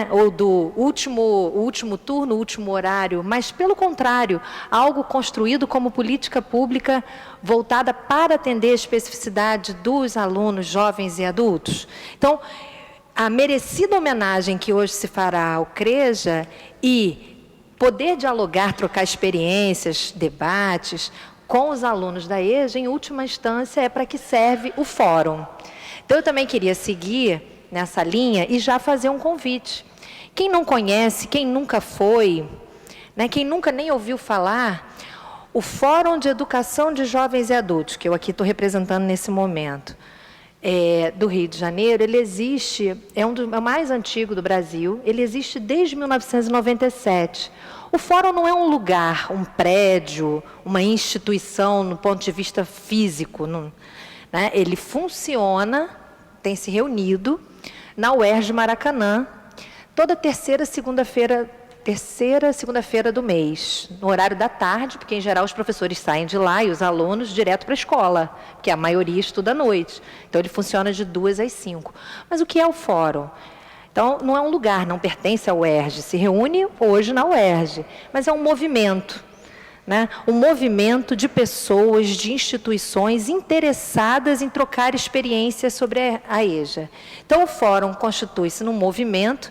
ou do último turno, último horário, mas, pelo contrário, algo construído como política pública voltada para atender a especificidade dos alunos, jovens e adultos. Então, a merecida homenagem que hoje se fará ao CREJA e poder dialogar, trocar experiências, debates com os alunos da EJA, em última instância, é para que serve o Fórum. Então, eu também queria seguir nessa linha e já fazer um convite. Quem não conhece, quem nunca foi, quem nunca nem ouviu falar, o Fórum de Educação de Jovens e Adultos, que eu aqui estou representando nesse momento, do Rio de Janeiro, ele existe, é o mais antigo do Brasil, ele existe desde 1997. O Fórum não é um lugar, um prédio, uma instituição no ponto de vista físico. Ele funciona, tem se reunido na UERJ Maracanã, toda terceira segunda-feira do mês, no horário da tarde, porque, em geral, os professores saem de lá e os alunos direto para a escola, porque a maioria estuda à noite. Então, ele funciona de 2 às 5. Mas o que é o Fórum? Então, não é um lugar, não pertence à UERJ, se reúne hoje na UERJ, mas é um movimento. Um movimento de pessoas, de instituições interessadas em trocar experiências sobre a EJA. Então, o Fórum constitui-se num movimento,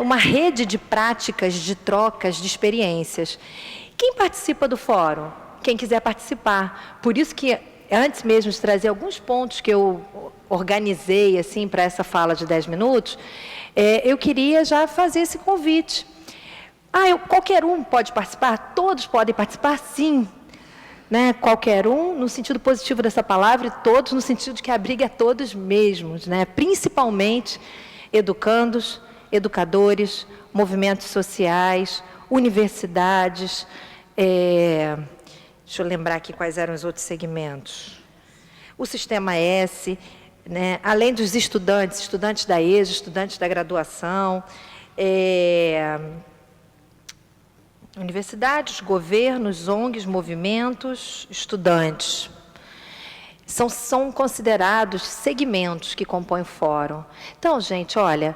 uma rede de práticas, de trocas, de experiências. Quem participa do Fórum? Quem quiser participar. Por isso que, antes mesmo de trazer alguns pontos que eu organizei assim, para essa fala de 10 minutos, eu queria já fazer esse convite. Qualquer um pode participar? Todos podem participar, sim. Qualquer um, no sentido positivo dessa palavra, e todos no sentido de que abriga a todos mesmos, principalmente educandos, educadores, movimentos sociais, universidades. Deixa eu lembrar aqui quais eram os outros segmentos. O Sistema S, além dos estudantes da EJA, estudantes da graduação, universidades, governos, ONGs, movimentos, estudantes. São considerados segmentos que compõem o Fórum. Então, gente, olha,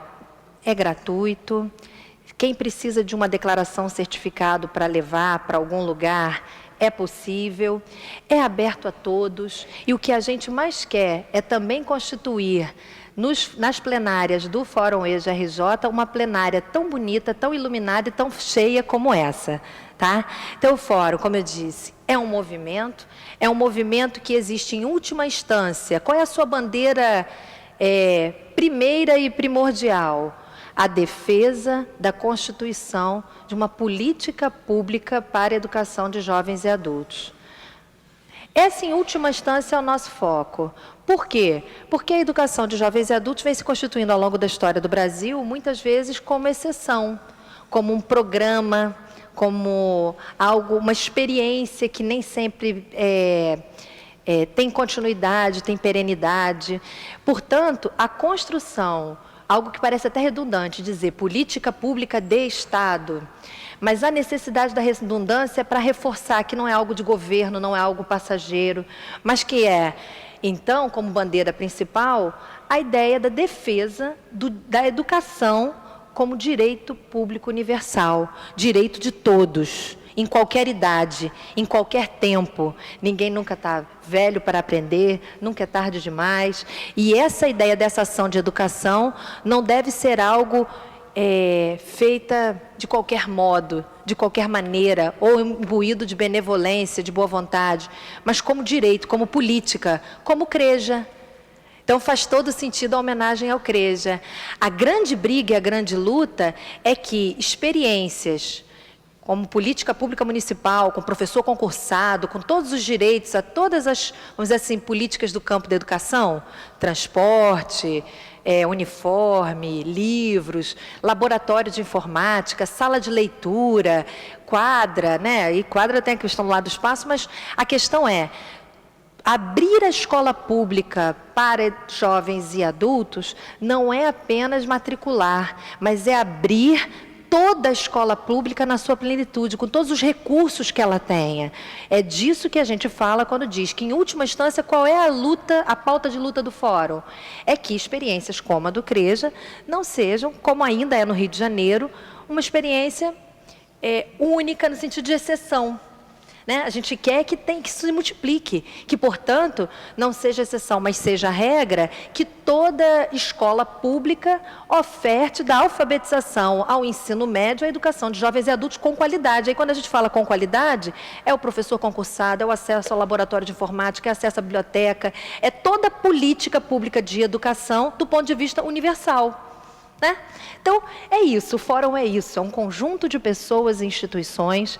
é gratuito. Quem precisa de uma declaração certificado para levar para algum lugar, é possível, é aberto a todos. E o que a gente mais quer é também constituir nas plenárias do Fórum EJA-RJ, uma plenária tão bonita, tão iluminada e tão cheia como essa. Tá? Então, o Fórum, como eu disse, é um movimento que existe em última instância. Qual é a sua bandeira primeira e primordial? A defesa da constituição de uma política pública para a educação de jovens e adultos. Essa, em última instância, é o nosso foco. Por quê? Porque a educação de jovens e adultos vem se constituindo ao longo da história do Brasil, muitas vezes como exceção, como um programa, como algo, uma experiência que nem sempre tem continuidade, tem perenidade. Portanto, a construção, algo que parece até redundante, dizer política pública de Estado, mas a necessidade da redundância é para reforçar que não é algo de governo, não é algo passageiro, mas que é, então, como bandeira principal, a ideia da defesa da educação como direito público universal, direito de todos, em qualquer idade, em qualquer tempo. Ninguém nunca está velho para aprender, nunca é tarde demais. E essa ideia dessa ação de educação não deve ser algo feita de qualquer modo, de qualquer maneira, ou imbuído de benevolência, de boa vontade, mas como direito, como política, como CREJA. Então faz todo sentido a homenagem ao CREJA. A grande briga e a grande luta é que experiências como política pública municipal, com professor concursado, com todos os direitos a todas as, vamos dizer assim, políticas do campo da educação, transporte, uniforme, livros, laboratório de informática, sala de leitura, quadra, né? E quadra tem a questão lá do espaço, mas a questão é abrir a escola pública para jovens e adultos não é apenas matricular, mas é abrir toda a escola pública na sua plenitude, com todos os recursos que ela tenha. É disso que a gente fala quando diz que, em última instância, qual é a luta, a pauta de luta do Fórum? É que experiências como a do CREJA não sejam, como ainda é no Rio de Janeiro, uma experiência única no sentido de exceção. A gente quer que se multiplique, que, portanto, não seja exceção, mas seja regra, que toda escola pública oferte da alfabetização ao ensino médio a educação de jovens e adultos com qualidade. Aí, quando a gente fala com qualidade, é o professor concursado, é o acesso ao laboratório de informática, é acesso à biblioteca, é toda a política pública de educação do ponto de vista universal. Então, é isso, o Fórum é isso, é um conjunto de pessoas e instituições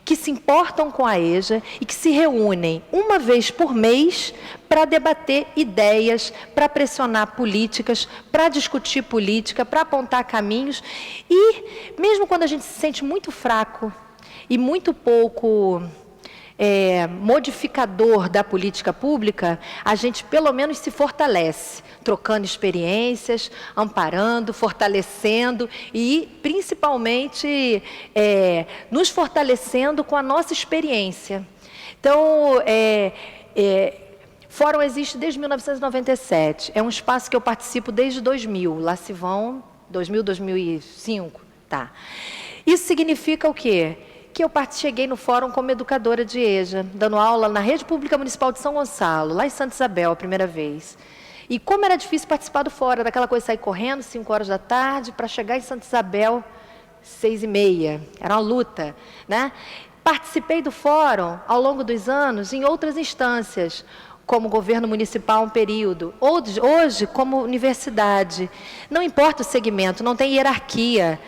que se importam com a EJA e que se reúnem uma vez por mês para debater ideias, para pressionar políticas, para discutir política, para apontar caminhos. E, mesmo quando a gente se sente muito fraco e muito pouco modificador da política pública, a gente pelo menos se fortalece, trocando experiências, amparando, fortalecendo e, principalmente, nos fortalecendo com a nossa experiência. Então, Fórum existe desde 1997, é um espaço que eu participo desde 2000, lá se vão 2000, 2005, tá. Isso significa o quê? Que eu cheguei no Fórum como educadora de EJA, dando aula na Rede Pública Municipal de São Gonçalo, lá em Santa Isabel, a primeira vez. E como era difícil participar do Fórum, daquela coisa de sair correndo, 5 horas da tarde, para chegar em Santa Isabel, 6h30. Era uma luta, Participei do Fórum, ao longo dos anos, em outras instâncias, como governo municipal um período, hoje como universidade. Não importa o segmento, não tem hierarquia.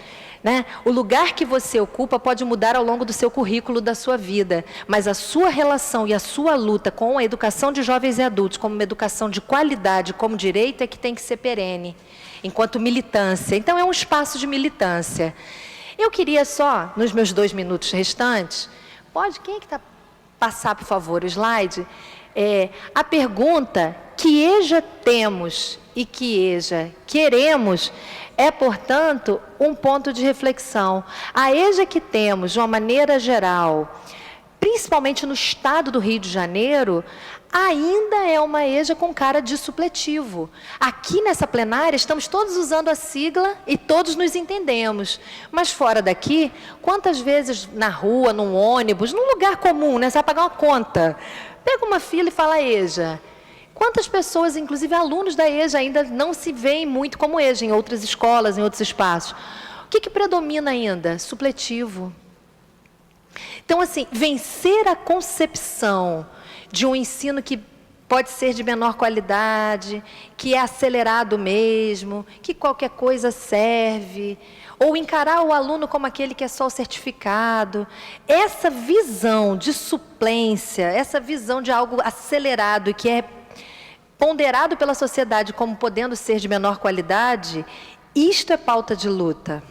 O lugar que você ocupa pode mudar ao longo do seu currículo, da sua vida, mas a sua relação e a sua luta com a educação de jovens e adultos, como uma educação de qualidade, como direito, é que tem que ser perene, enquanto militância. Então, é um espaço de militância. Eu queria só, nos meus 2 minutos restantes, quem é que está passar, por favor, o slide? A pergunta que EJA temos e que EJA queremos é, portanto, um ponto de reflexão. A EJA que temos, de uma maneira geral, principalmente no estado do Rio de Janeiro, ainda é uma EJA com cara de supletivo. Aqui nessa plenária estamos todos usando a sigla e todos nos entendemos. Mas fora daqui, quantas vezes na rua, num ônibus, num lugar comum, você vai pagar uma conta, pega uma fila e fala EJA. Quantas pessoas, inclusive alunos da EJA, ainda não se veem muito como EJA em outras escolas, em outros espaços? O que predomina ainda? Supletivo. Então, assim, vencer a concepção de um ensino que pode ser de menor qualidade, que é acelerado mesmo, que qualquer coisa serve, ou encarar o aluno como aquele que é só o certificado. Essa visão de suplência, essa visão de algo acelerado e que é ponderado pela sociedade como podendo ser de menor qualidade, isto é pauta de luta.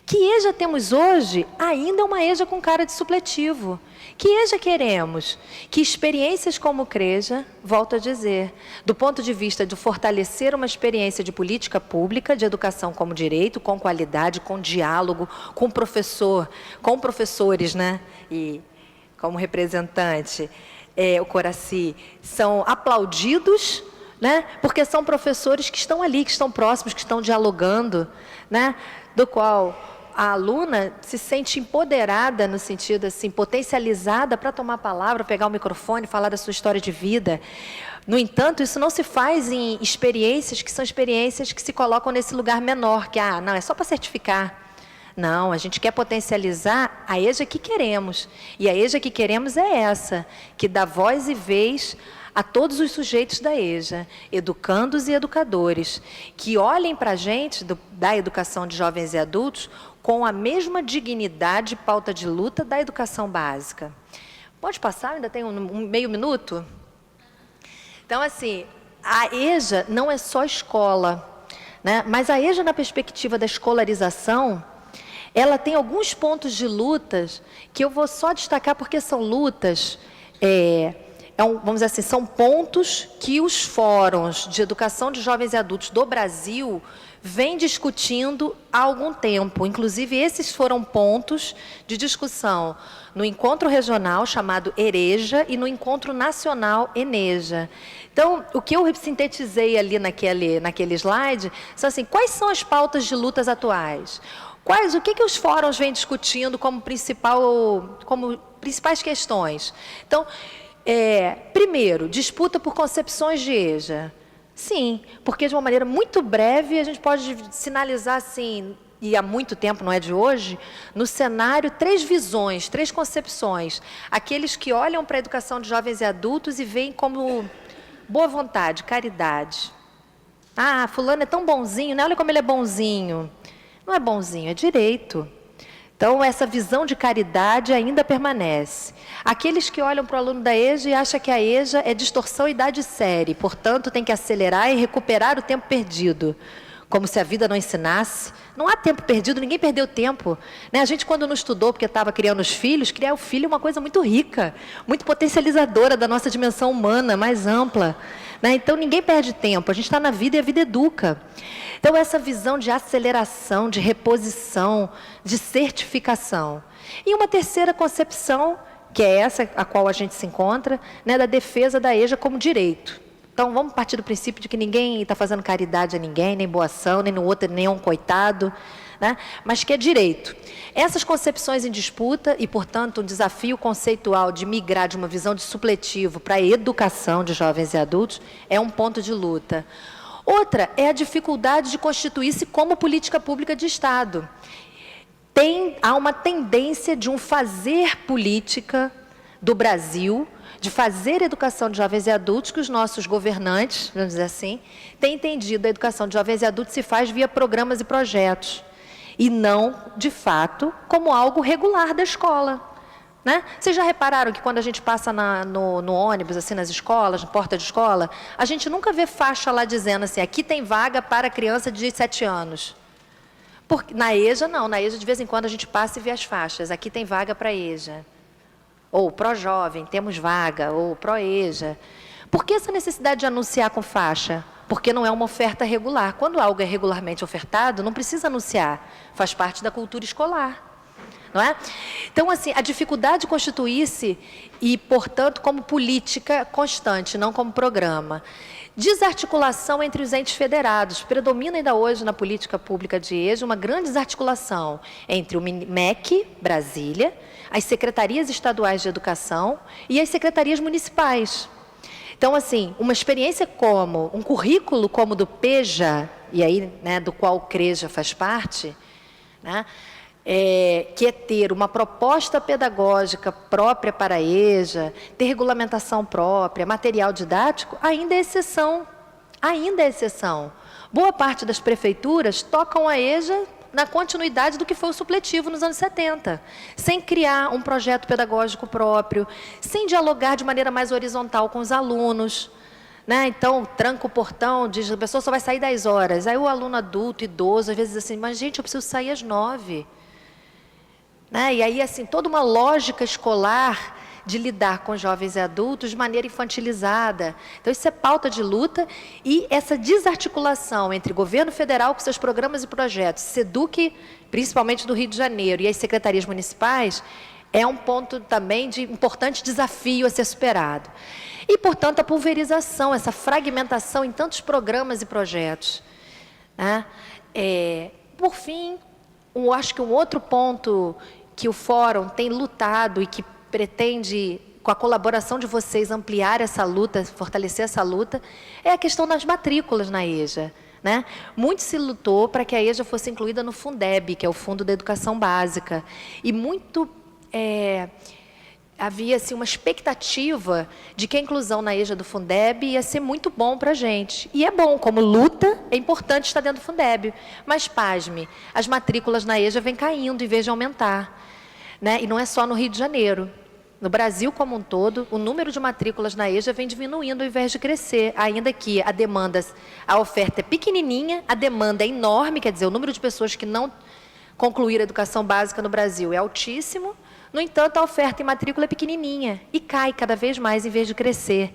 Que EJA temos hoje ainda é uma EJA com cara de supletivo. Que EJA queremos? Que experiências como o CREJA, volto a dizer, do ponto de vista de fortalecer uma experiência de política pública, de educação como direito, com qualidade, com diálogo, com professor, com professores, né? E como representante, o Coraci, são aplaudidos, né? Porque são professores que estão ali, que estão próximos, que estão dialogando, né? Do qual a aluna se sente empoderada, no sentido assim, potencializada para tomar a palavra, pegar o microfone, falar da sua história de vida. No entanto, isso não se faz em experiências que são experiências que se colocam nesse lugar menor, que, não, é só para certificar. Não, a gente quer potencializar a EJA que queremos. E a EJA que queremos é essa, que dá voz e vez a todos os sujeitos da EJA, educandos e educadores, que olhem para a gente da educação de jovens e adultos com a mesma dignidade e pauta de luta da educação básica. Pode passar? Ainda tem um meio minuto? Então, assim, a EJA não é só escola, né? Mas a EJA, na perspectiva da escolarização, ela tem alguns pontos de lutas que eu vou só destacar porque são lutas, vamos dizer assim, são pontos que os fóruns de educação de jovens e adultos do Brasil vêm discutindo há algum tempo. Inclusive, esses foram pontos de discussão no encontro regional chamado EREJA e no encontro nacional ENEJA. Então, o que eu sintetizei ali naquele slide são assim, quais são as pautas de lutas atuais? O que os fóruns vêm discutindo como principais questões? Então, primeiro, disputa por concepções de EJA. Sim, porque de uma maneira muito breve a gente pode sinalizar assim, e há muito tempo, não é de hoje, no cenário 3 visões, 3 concepções. Aqueles que olham para a educação de jovens e adultos e veem como boa vontade, caridade. Fulano é tão bonzinho, né? Olha como ele é bonzinho. Não é bonzinho, é direito. Então, essa visão de caridade ainda permanece. Aqueles que olham para o aluno da EJA e acham que a EJA é distorção e idade série, portanto, tem que acelerar e recuperar o tempo perdido. Como se a vida não ensinasse. Não há tempo perdido, ninguém perdeu tempo. Né? A gente, quando não estudou porque estava criando os filhos, criar o filho é uma coisa muito rica, muito potencializadora da nossa dimensão humana, mais ampla. Né? Então, ninguém perde tempo, a gente está na vida e a vida educa. Então, essa visão de aceleração, de reposição, de certificação. E uma terceira concepção, que é essa a qual a gente se encontra, né, da defesa da EJA como direito. Então, vamos partir do princípio de que ninguém está fazendo caridade a ninguém, nem boa ação, nem no outro, nem um coitado, né? Mas que é direito. Essas concepções em disputa e, portanto, um desafio conceitual de migrar de uma visão de supletivo para a educação de jovens e adultos é um ponto de luta. Outra é a dificuldade de constituir-se como política pública de Estado. Há uma tendência de um fazer política do Brasil, de fazer educação de jovens e adultos, que os nossos governantes, vamos dizer assim, têm entendido a educação de jovens e adultos se faz via programas e projetos, e não, de fato, como algo regular da escola. Né? Vocês já repararam que quando a gente passa no ônibus, assim, nas escolas, na porta de escola, a gente nunca vê faixa lá dizendo assim, aqui tem vaga para criança de 7 anos. Porque, na EJA, não. Na EJA, de vez em quando, a gente passa e vê as faixas. Aqui tem vaga para EJA. Ou pró-jovem, temos vaga. Ou pró-EJA. Por que essa necessidade de anunciar com faixa? Porque não é uma oferta regular. Quando algo é regularmente ofertado, não precisa anunciar. Faz parte da cultura escolar. Não é? Então, assim, a dificuldade de constituir-se e, portanto, como política constante, não como programa. Desarticulação entre os entes federados. Predomina ainda hoje na política pública de EJA uma grande desarticulação entre o MEC, Brasília, as secretarias estaduais de educação e as secretarias municipais. Então, assim, uma experiência como, um currículo como o do PEJA, e aí, né, do qual o CREJA faz parte, né, que é ter uma proposta pedagógica própria para a EJA, ter regulamentação própria, material didático, ainda é exceção. Ainda é exceção. Boa parte das prefeituras tocam a EJA na continuidade do que foi o supletivo nos anos 70, sem criar um projeto pedagógico próprio, sem dialogar de maneira mais horizontal com os alunos. né? Então, tranca o portão, diz que a pessoa só vai sair 10 horas. Aí o aluno adulto, idoso, às vezes diz assim, mas gente, eu preciso sair às 9. Né? E aí, assim, toda uma lógica escolar de lidar com jovens e adultos de maneira infantilizada. Então, isso é pauta de luta e essa desarticulação entre governo federal com seus programas e projetos, SEDUC, principalmente do Rio de Janeiro, e as secretarias municipais, é um ponto também de importante desafio a ser superado. E, portanto, a pulverização, essa fragmentação em tantos programas e projetos. Né? Por fim, acho que um outro ponto que o Fórum tem lutado e que pretende, com a colaboração de vocês, ampliar essa luta, fortalecer essa luta, é a questão das matrículas na EJA. Né? Muito se lutou para que a EJA fosse incluída no Fundeb, que é o Fundo da Educação Básica. E muito havia assim, uma expectativa de que a inclusão na EJA do Fundeb ia ser muito bom para a gente. E é bom, como luta, é importante estar dentro do Fundeb. Mas, pasme, as matrículas na EJA vêm caindo em vez de aumentar. Né? E não é só no Rio de Janeiro. No Brasil como um todo, o número de matrículas na EJA vem diminuindo ao invés de crescer, ainda que a oferta é pequenininha, a demanda é enorme, quer dizer, o número de pessoas que não concluíram a educação básica no Brasil é altíssimo, no entanto, a oferta em matrícula é pequenininha e cai cada vez mais em vez de crescer.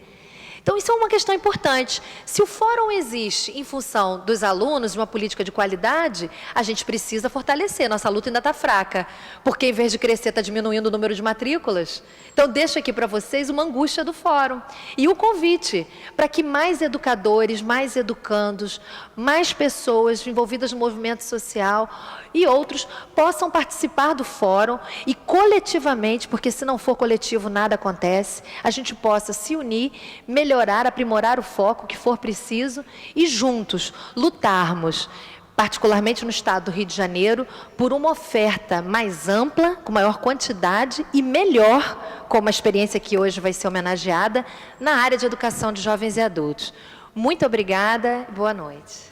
Então, isso é uma questão importante. Se o fórum existe em função dos alunos, de uma política de qualidade, a gente precisa fortalecer. Nossa luta ainda está fraca, porque em vez de crescer, está diminuindo o número de matrículas. Então, deixo aqui para vocês uma angústia do fórum. E o convite para que mais educadores, mais educandos, mais pessoas envolvidas no movimento social e outros possam participar do fórum e coletivamente, porque se não for coletivo nada acontece, a gente possa se unir, melhorar, aprimorar o foco que for preciso e juntos lutarmos, particularmente no estado do Rio de Janeiro, por uma oferta mais ampla, com maior quantidade e melhor, como a experiência que hoje vai ser homenageada, na área de educação de jovens e adultos. Muito obrigada e boa noite.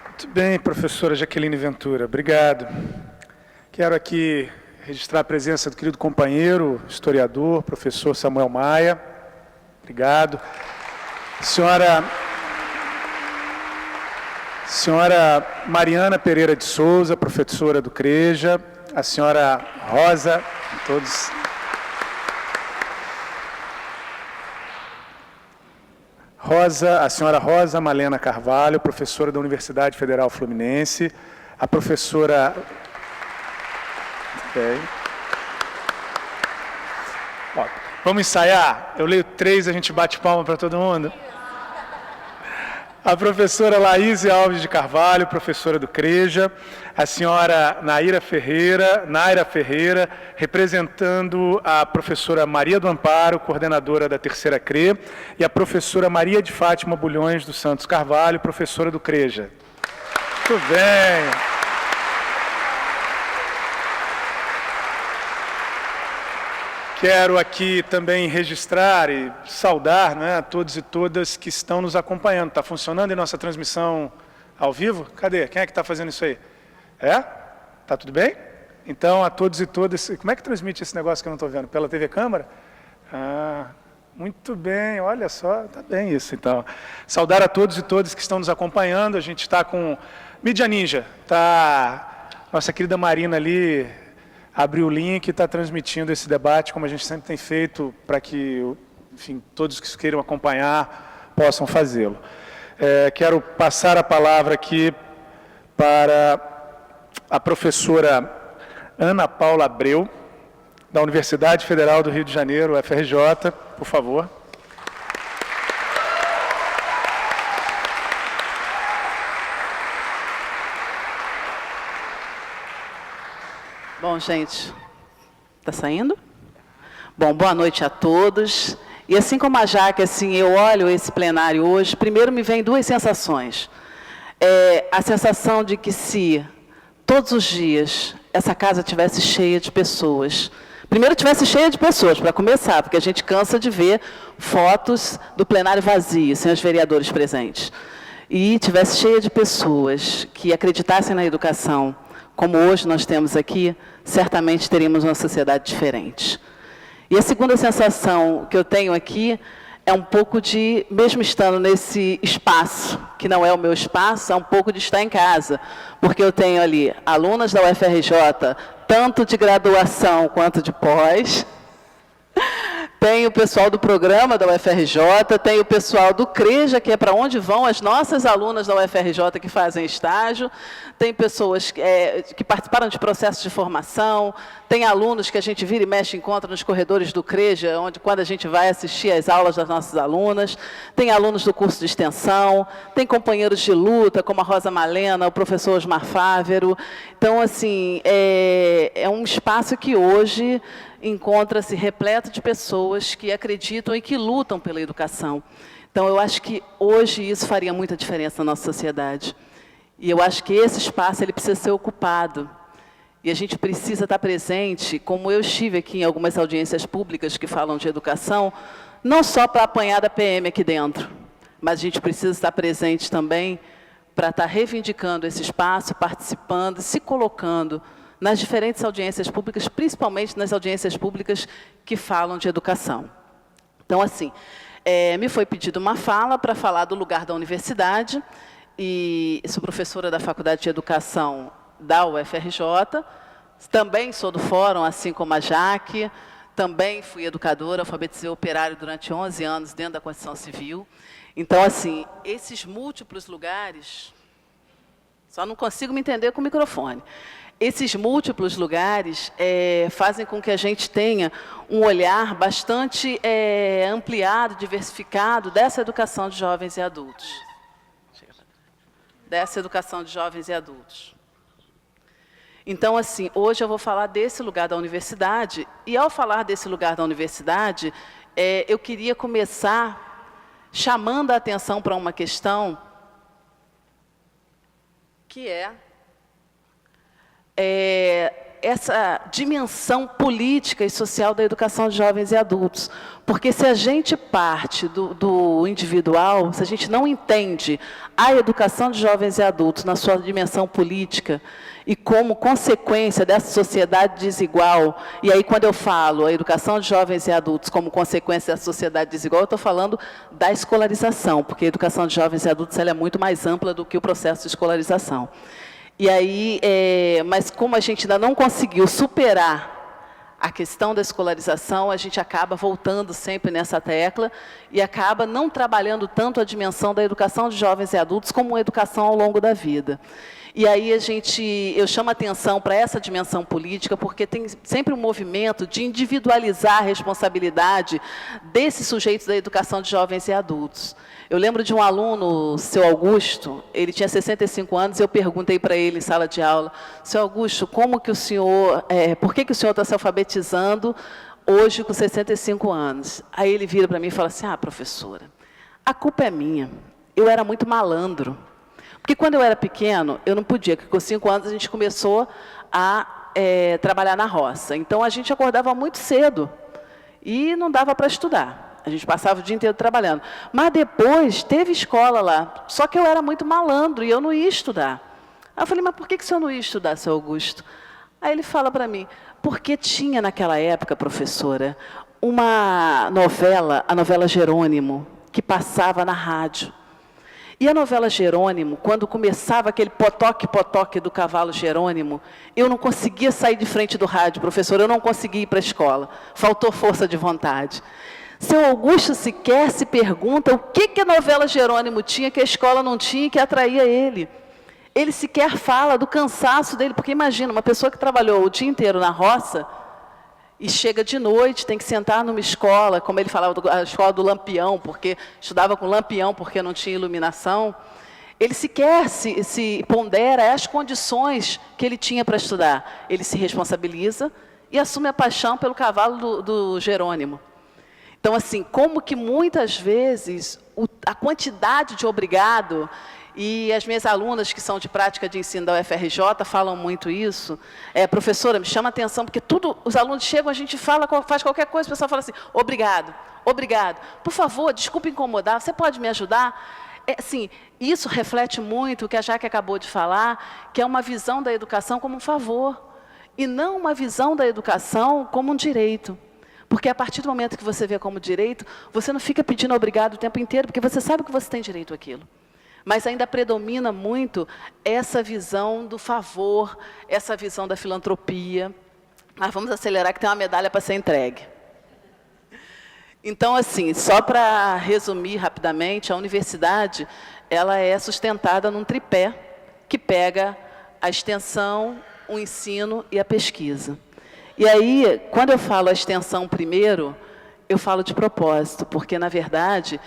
Muito bem, professora Jaqueline Ventura, obrigado. Quero aqui registrar a presença do querido companheiro, historiador, professor Samuel Maia. Obrigado. Senhora Mariana Pereira de Souza, professora do CREJA. A senhora Rosa, todos... a senhora Rosa Malena Carvalho, professora da Universidade Federal Fluminense, a professora... Ó, vamos ensaiar? Eu leio 3, a gente bate palma para todo mundo? A professora Laís Alves de Carvalho, professora do CREJA, a senhora Naira Ferreira, representando a professora Maria do Amparo, coordenadora da terceira CRE, e a professora Maria de Fátima Bulhões dos Santos Carvalho, professora do CREJA. Muito bem. Quero aqui também registrar e saudar, né, todos e todas que estão nos acompanhando. Está funcionando em nossa transmissão ao vivo? Cadê? Quem é que está fazendo isso aí? Está tudo bem? Então, a todos e todas... Como é que transmite esse negócio que eu não estou vendo? Pela TV Câmara? Muito bem, olha só, está bem isso. Então, saudar a todos e todas que estão nos acompanhando. A gente está com Mídia Ninja. Está nossa querida Marina ali... abriu o link e está transmitindo esse debate, como a gente sempre tem feito, para que, enfim, todos que queiram acompanhar possam fazê-lo. Quero passar a palavra aqui para a professora Ana Paula Abreu, da Universidade Federal do Rio de Janeiro, UFRJ, por favor. Bom, gente, está saindo? Bom, boa noite a todos. E assim como a Jaque, assim, eu olho esse plenário hoje, primeiro me vem 2 sensações. A sensação de que se todos os dias essa casa tivesse cheia de pessoas, primeiro tivesse cheia de pessoas, para começar, porque a gente cansa de ver fotos do plenário vazio, sem os vereadores presentes. e tivesse cheia de pessoas que acreditassem na educação, como hoje nós temos aqui, certamente teríamos uma sociedade diferente. E a segunda sensação que eu tenho aqui é um pouco de, mesmo estando nesse espaço, que não é o meu espaço, é um pouco de estar em casa, porque eu tenho ali alunas da UFRJ, tanto de graduação quanto de pós, tem o pessoal do programa da UFRJ, tem o pessoal do CREJA, que é para onde vão as nossas alunas da UFRJ que fazem estágio, tem pessoas que participaram de processos de formação, tem alunos que a gente vira e mexe, encontra nos corredores do CREJA, onde, quando a gente vai assistir às aulas das nossas alunas, tem alunos do curso de extensão, tem companheiros de luta, como a Rosa Malena, o professor Osmar Fávero. Então, assim, é um espaço que hoje encontra-se repleto de pessoas que acreditam e que lutam pela educação. Então, eu acho que hoje isso faria muita diferença na nossa sociedade. E eu acho que esse espaço ele precisa ser ocupado. E a gente precisa estar presente, como eu estive aqui em algumas audiências públicas que falam de educação, não só para apanhar da PM aqui dentro, mas a gente precisa estar presente também para estar reivindicando esse espaço, participando, se colocando nas diferentes audiências públicas, principalmente nas audiências públicas que falam de educação. Então, assim, me foi pedido uma fala para falar do lugar da universidade, e sou professora da Faculdade de Educação da UFRJ, também sou do Fórum, assim como a Jaque, também fui educadora, alfabetizei operário durante 11 anos dentro da Constituição Civil. Então, assim, esses múltiplos lugares, só não consigo me entender com o microfone. Esses múltiplos lugares fazem com que a gente tenha um olhar bastante ampliado, diversificado dessa educação de jovens e adultos. Dessa educação de jovens e adultos. Então, assim, hoje eu vou falar desse lugar da universidade, e ao falar desse lugar da universidade, eu queria começar chamando a atenção para uma questão que essa dimensão política e social da educação de jovens e adultos. Porque se a gente parte do individual, se a gente não entende a educação de jovens e adultos na sua dimensão política e como consequência dessa sociedade desigual, e aí quando eu falo a educação de jovens e adultos como consequência da sociedade desigual, eu estou falando da escolarização, porque a educação de jovens e adultos ela é muito mais ampla do que o processo de escolarização. E aí, mas como a gente ainda não conseguiu superar a questão da escolarização, a gente acaba voltando sempre nessa tecla e acaba não trabalhando tanto a dimensão da educação de jovens e adultos como a educação ao longo da vida. E aí eu chamo a atenção para essa dimensão política, porque tem sempre um movimento de individualizar a responsabilidade desses sujeitos da educação de jovens e adultos. Eu lembro de um aluno, seu Augusto, ele tinha 65 anos, e eu perguntei para ele em sala de aula, seu Augusto, como que o senhor, por que o senhor está se alfabetizando hoje com 65 anos? Aí ele vira para mim e fala assim, professora, a culpa é minha, eu era muito malandro. Porque quando eu era pequeno, eu não podia, porque com 5 anos a gente começou a trabalhar na roça. Então, a gente acordava muito cedo e não dava para estudar. A gente passava o dia inteiro trabalhando. Mas depois, teve escola lá, só que eu era muito malandro e eu não ia estudar. Aí eu falei, mas por que o senhor não ia estudar, seu Augusto? Aí ele fala para mim, porque tinha naquela época, professora, uma novela, a novela Jerônimo, que passava na rádio. E a novela Jerônimo, quando começava aquele potoque-potoque do cavalo Jerônimo, eu não conseguia sair de frente do rádio, professor, eu não conseguia ir para a escola. Faltou força de vontade. Seu Augusto sequer se pergunta o que a novela Jerônimo tinha que a escola não tinha e que atraía ele. Ele sequer fala do cansaço dele, porque imagina, uma pessoa que trabalhou o dia inteiro na roça, e chega de noite, tem que sentar numa escola, como ele falava, a escola do Lampião, porque estudava com Lampião, porque não tinha iluminação. Ele sequer se pondera as condições que ele tinha para estudar. Ele se responsabiliza e assume a paixão pelo cavalo do Jerônimo. Então, assim, como que muitas vezes a quantidade de obrigado, e as minhas alunas que são de prática de ensino da UFRJ falam muito isso. Professora, me chama a atenção, porque os alunos chegam, a gente faz qualquer coisa, o pessoal fala assim, obrigado, obrigado. Por favor, desculpe incomodar, você pode me ajudar? assim, isso reflete muito o que a Jaque acabou de falar, que é uma visão da educação como um favor, e não uma visão da educação como um direito. Porque a partir do momento que você vê como direito, você não fica pedindo obrigado o tempo inteiro, porque você sabe que você tem direito àquilo. Mas ainda predomina muito essa visão do favor, essa visão da filantropia. Mas vamos acelerar que tem uma medalha para ser entregue. Então, assim, só para resumir rapidamente, a universidade ela é sustentada num tripé que pega a extensão, o ensino e a pesquisa. E aí, quando eu falo a extensão primeiro, eu falo de propósito, porque, na verdade,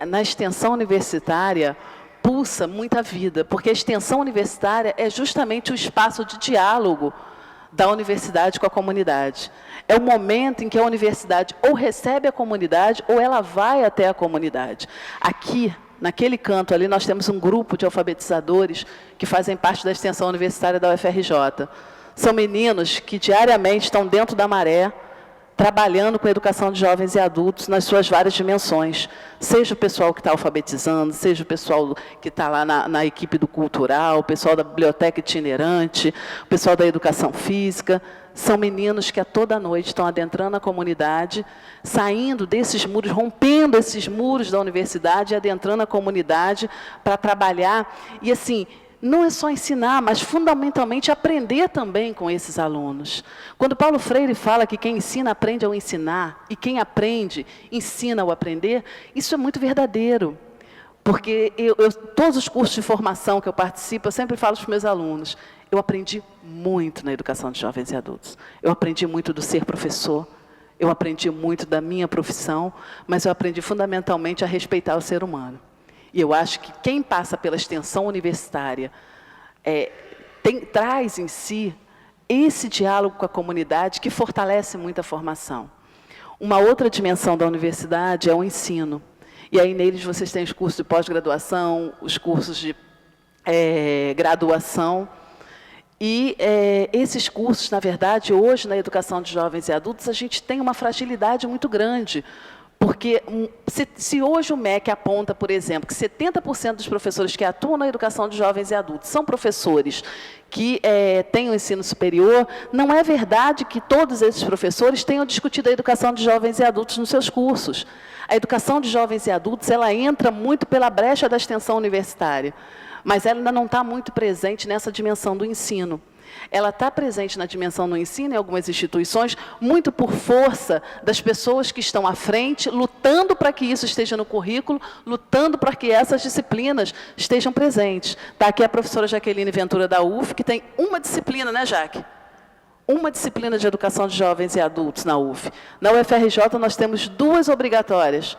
na extensão universitária, pulsa muita vida, porque a extensão universitária é justamente o espaço de diálogo da universidade com a comunidade. É o momento em que a universidade ou recebe a comunidade ou ela vai até a comunidade. Aqui, naquele canto ali, nós temos um grupo de alfabetizadores que fazem parte da extensão universitária da UFRJ. São meninos que diariamente estão dentro da maré, trabalhando com a educação de jovens e adultos nas suas várias dimensões. Seja o pessoal que está alfabetizando, seja o pessoal que está lá na equipe do cultural, o pessoal da biblioteca itinerante, o pessoal da educação física. São meninos que a toda noite estão adentrando a comunidade, saindo desses muros, rompendo esses muros da universidade e adentrando a comunidade para trabalhar. E, assim, não é só ensinar, mas fundamentalmente aprender também com esses alunos. Quando Paulo Freire fala que quem ensina aprende ao ensinar, e quem aprende ensina ao aprender, isso é muito verdadeiro. Porque todos os cursos de formação que eu participo, eu sempre falo para os meus alunos, eu aprendi muito na educação de jovens e adultos. Eu aprendi muito do ser professor, eu aprendi muito da minha profissão, mas eu aprendi fundamentalmente a respeitar o ser humano. E eu acho que quem passa pela extensão universitária traz em si esse diálogo com a comunidade que fortalece muito a formação. Uma outra dimensão da universidade é o ensino. E aí neles vocês têm os cursos de pós-graduação, os cursos de graduação. E esses cursos, na verdade, hoje na educação de jovens e adultos, a gente tem uma fragilidade muito grande. Porque se hoje o MEC aponta, por exemplo, que 70% dos professores que atuam na educação de jovens e adultos são professores que têm o ensino superior, não é verdade que todos esses professores tenham discutido a educação de jovens e adultos nos seus cursos. A educação de jovens e adultos ela entra muito pela brecha da extensão universitária, mas ela ainda não está muito presente nessa dimensão do ensino. Ela está presente na dimensão do ensino em algumas instituições, muito por força das pessoas que estão à frente, lutando para que isso esteja no currículo, lutando para que essas disciplinas estejam presentes. Está aqui a professora Jaqueline Ventura da UF, que tem uma disciplina, né, Jaque? Uma disciplina de educação de jovens e adultos na UF. Na UFRJ nós temos 2 obrigatórias.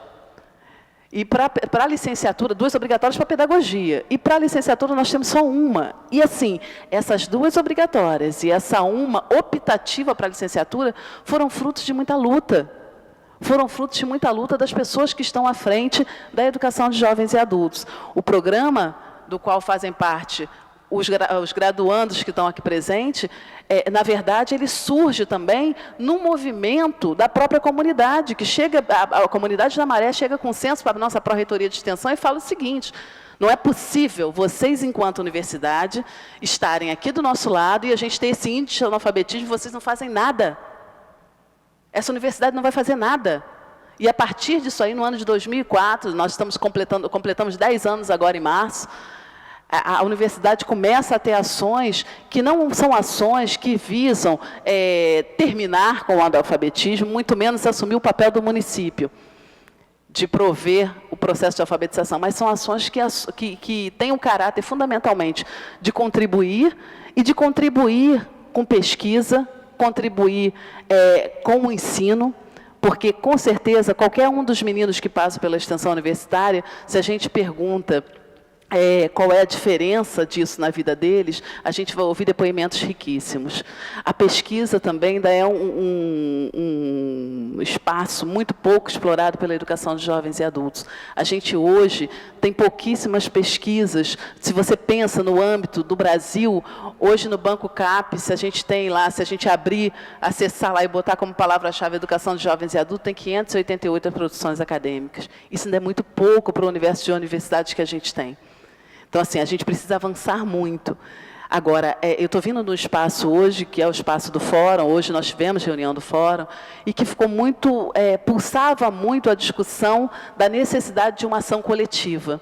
E para a licenciatura, 2 obrigatórias para pedagogia. E para a licenciatura nós temos só uma. E assim, essas 2 obrigatórias e essa uma optativa para a licenciatura foram frutos de muita luta. Foram frutos de muita luta das pessoas que estão à frente da educação de jovens e adultos. O programa do qual fazem parte os graduandos que estão aqui presentes, na verdade, ele surge também no movimento da própria comunidade, que chega, a comunidade da Maré chega com censo para a nossa pró-reitoria de extensão e fala o seguinte: não é possível vocês, enquanto universidade, estarem aqui do nosso lado e a gente ter esse índice de analfabetismo e vocês não fazem nada. Essa universidade não vai fazer nada. E a partir disso aí, no ano de 2004, nós completamos 10 anos agora em março, a universidade começa a ter ações que não são ações que visam terminar com o analfabetismo, muito menos assumir o papel do município de prover o processo de alfabetização, mas são ações que têm o caráter, fundamentalmente, de contribuir e de contribuir com pesquisa, contribuir com o ensino, porque, com certeza, qualquer um dos meninos que passa pela extensão universitária, se a gente pergunta qual é a diferença disso na vida deles, a gente vai ouvir depoimentos riquíssimos. A pesquisa também ainda é um espaço muito pouco explorado pela educação de jovens e adultos. A gente hoje tem pouquíssimas pesquisas. Se você pensa no âmbito do Brasil, hoje no Banco CAP, se a gente tem lá, se a gente abrir, acessar lá e botar como palavra-chave educação de jovens e adultos, tem 588 produções acadêmicas. Isso ainda é muito pouco para o universo de universidades que a gente tem. Então, assim, a gente precisa avançar muito. Agora, eu estou vindo no espaço hoje, que é o espaço do fórum, hoje nós tivemos reunião do fórum, e que ficou muito, pulsava muito a discussão da necessidade de uma ação coletiva.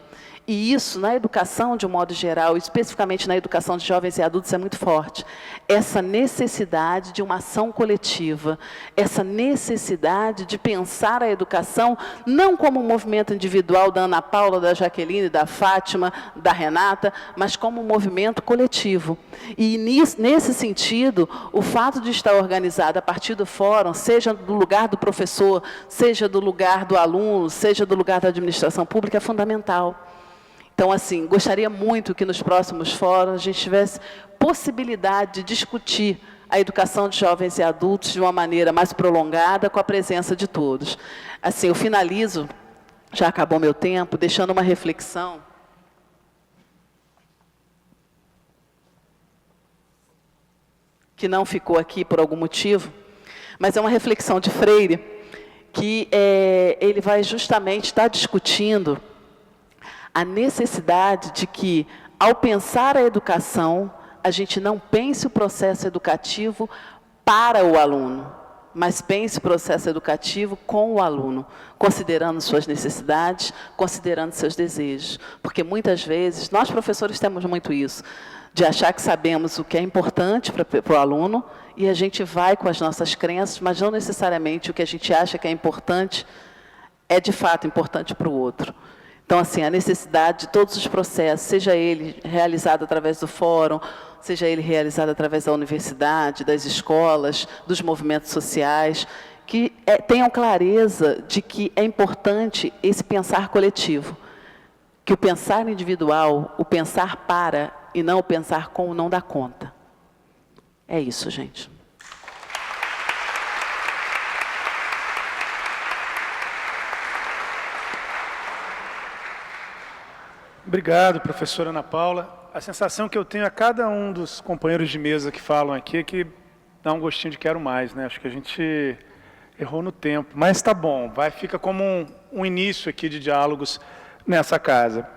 E isso, na educação, de um modo geral, especificamente na educação de jovens e adultos, é muito forte. Essa necessidade de uma ação coletiva, essa necessidade de pensar a educação não como um movimento individual da Ana Paula, da Jaqueline, da Fátima, da Renata, mas como um movimento coletivo. E, nesse sentido, o fato de estar organizado a partir do fórum, seja do lugar do professor, seja do lugar do aluno, seja do lugar da administração pública, é fundamental. Então, assim, gostaria muito que nos próximos fóruns a gente tivesse possibilidade de discutir a educação de jovens e adultos de uma maneira mais prolongada, com a presença de todos. Assim, eu finalizo, já acabou meu tempo, deixando uma reflexão. Que não ficou aqui por algum motivo, mas é uma reflexão de Freire, que ele vai justamente estar discutindo a necessidade de que, ao pensar a educação, a gente não pense o processo educativo para o aluno, mas pense o processo educativo com o aluno, considerando suas necessidades, considerando seus desejos. Porque, muitas vezes, nós professores temos muito isso, de achar que sabemos o que é importante para o aluno, e a gente vai com as nossas crenças, mas não necessariamente o que a gente acha que é importante, é de fato importante para o outro. Então, assim, a necessidade de todos os processos, seja ele realizado através do fórum, seja ele realizado através da universidade, das escolas, dos movimentos sociais, que tenham clareza de que é importante esse pensar coletivo, que o pensar individual, o pensar para e não o pensar com, não dá conta. É isso, gente. Obrigado, professora Ana Paula. A sensação que eu tenho a cada um dos companheiros de mesa que falam aqui é que dá um gostinho de quero mais, né? Acho que a gente errou no tempo, mas está bom, fica como um início aqui de diálogos nessa casa.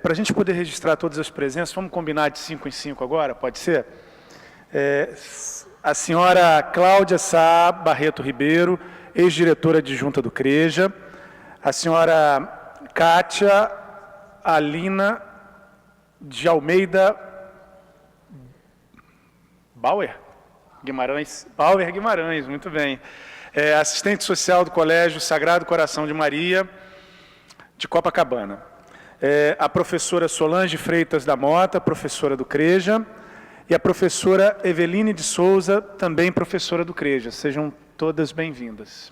Para a gente poder registrar todas as presenças, vamos combinar de 5 em 5 agora, pode ser? A senhora Cláudia Sá Barreto Ribeiro, ex-diretora adjunta do CREJA, a senhora Kátia Alina de Almeida Bauer Guimarães, muito bem. Assistente social do Colégio Sagrado Coração de Maria, de Copacabana. A professora Solange Freitas da Mota, professora do CREJA, e a professora Eveline de Souza, também professora do CREJA. Sejam todas bem-vindas.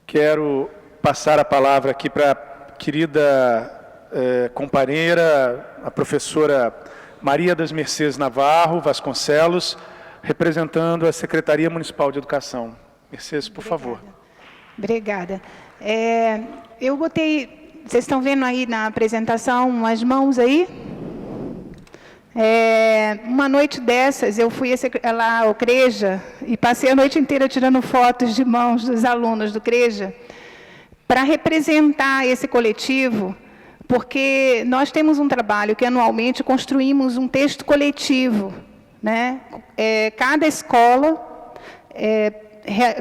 Quero passar a palavra aqui para a querida companheira, a professora Maria das Mercês Navarro Vasconcelos, representando a Secretaria Municipal de Educação. Mercês, por favor. Obrigada. Eu botei, vocês estão vendo aí na apresentação as mãos aí? Uma noite dessas, eu fui lá ao CREJA e passei a noite inteira tirando fotos de mãos dos alunos do CREJA para representar esse coletivo, porque nós temos um trabalho que anualmente construímos um texto coletivo, né? Cada escola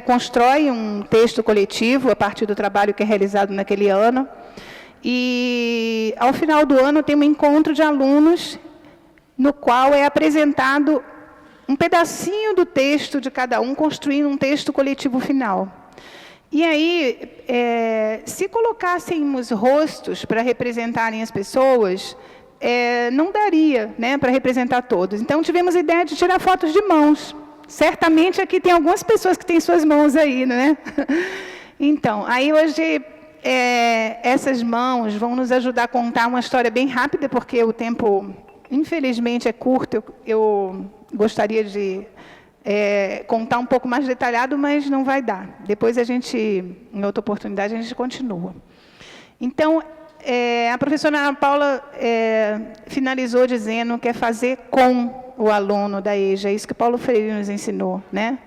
constrói um texto coletivo a partir do trabalho que é realizado naquele ano, e ao final do ano tem um encontro de alunos no qual é apresentado um pedacinho do texto de cada um, construindo um texto coletivo final. E aí, se colocássemos rostos para representarem as pessoas, não daria, né, para representar todos. Então, tivemos a ideia de tirar fotos de mãos. Certamente aqui tem algumas pessoas que têm suas mãos aí, não é? Então, aí hoje essas mãos vão nos ajudar a contar uma história bem rápida, porque o tempo, infelizmente, é curto. Eu gostaria de contar um pouco mais detalhado, mas não vai dar. Depois a gente, em outra oportunidade, a gente continua. Então, a professora Ana Paula finalizou dizendo que é fazer com o aluno da EJA, é isso que Paulo Freire nos ensinou, né?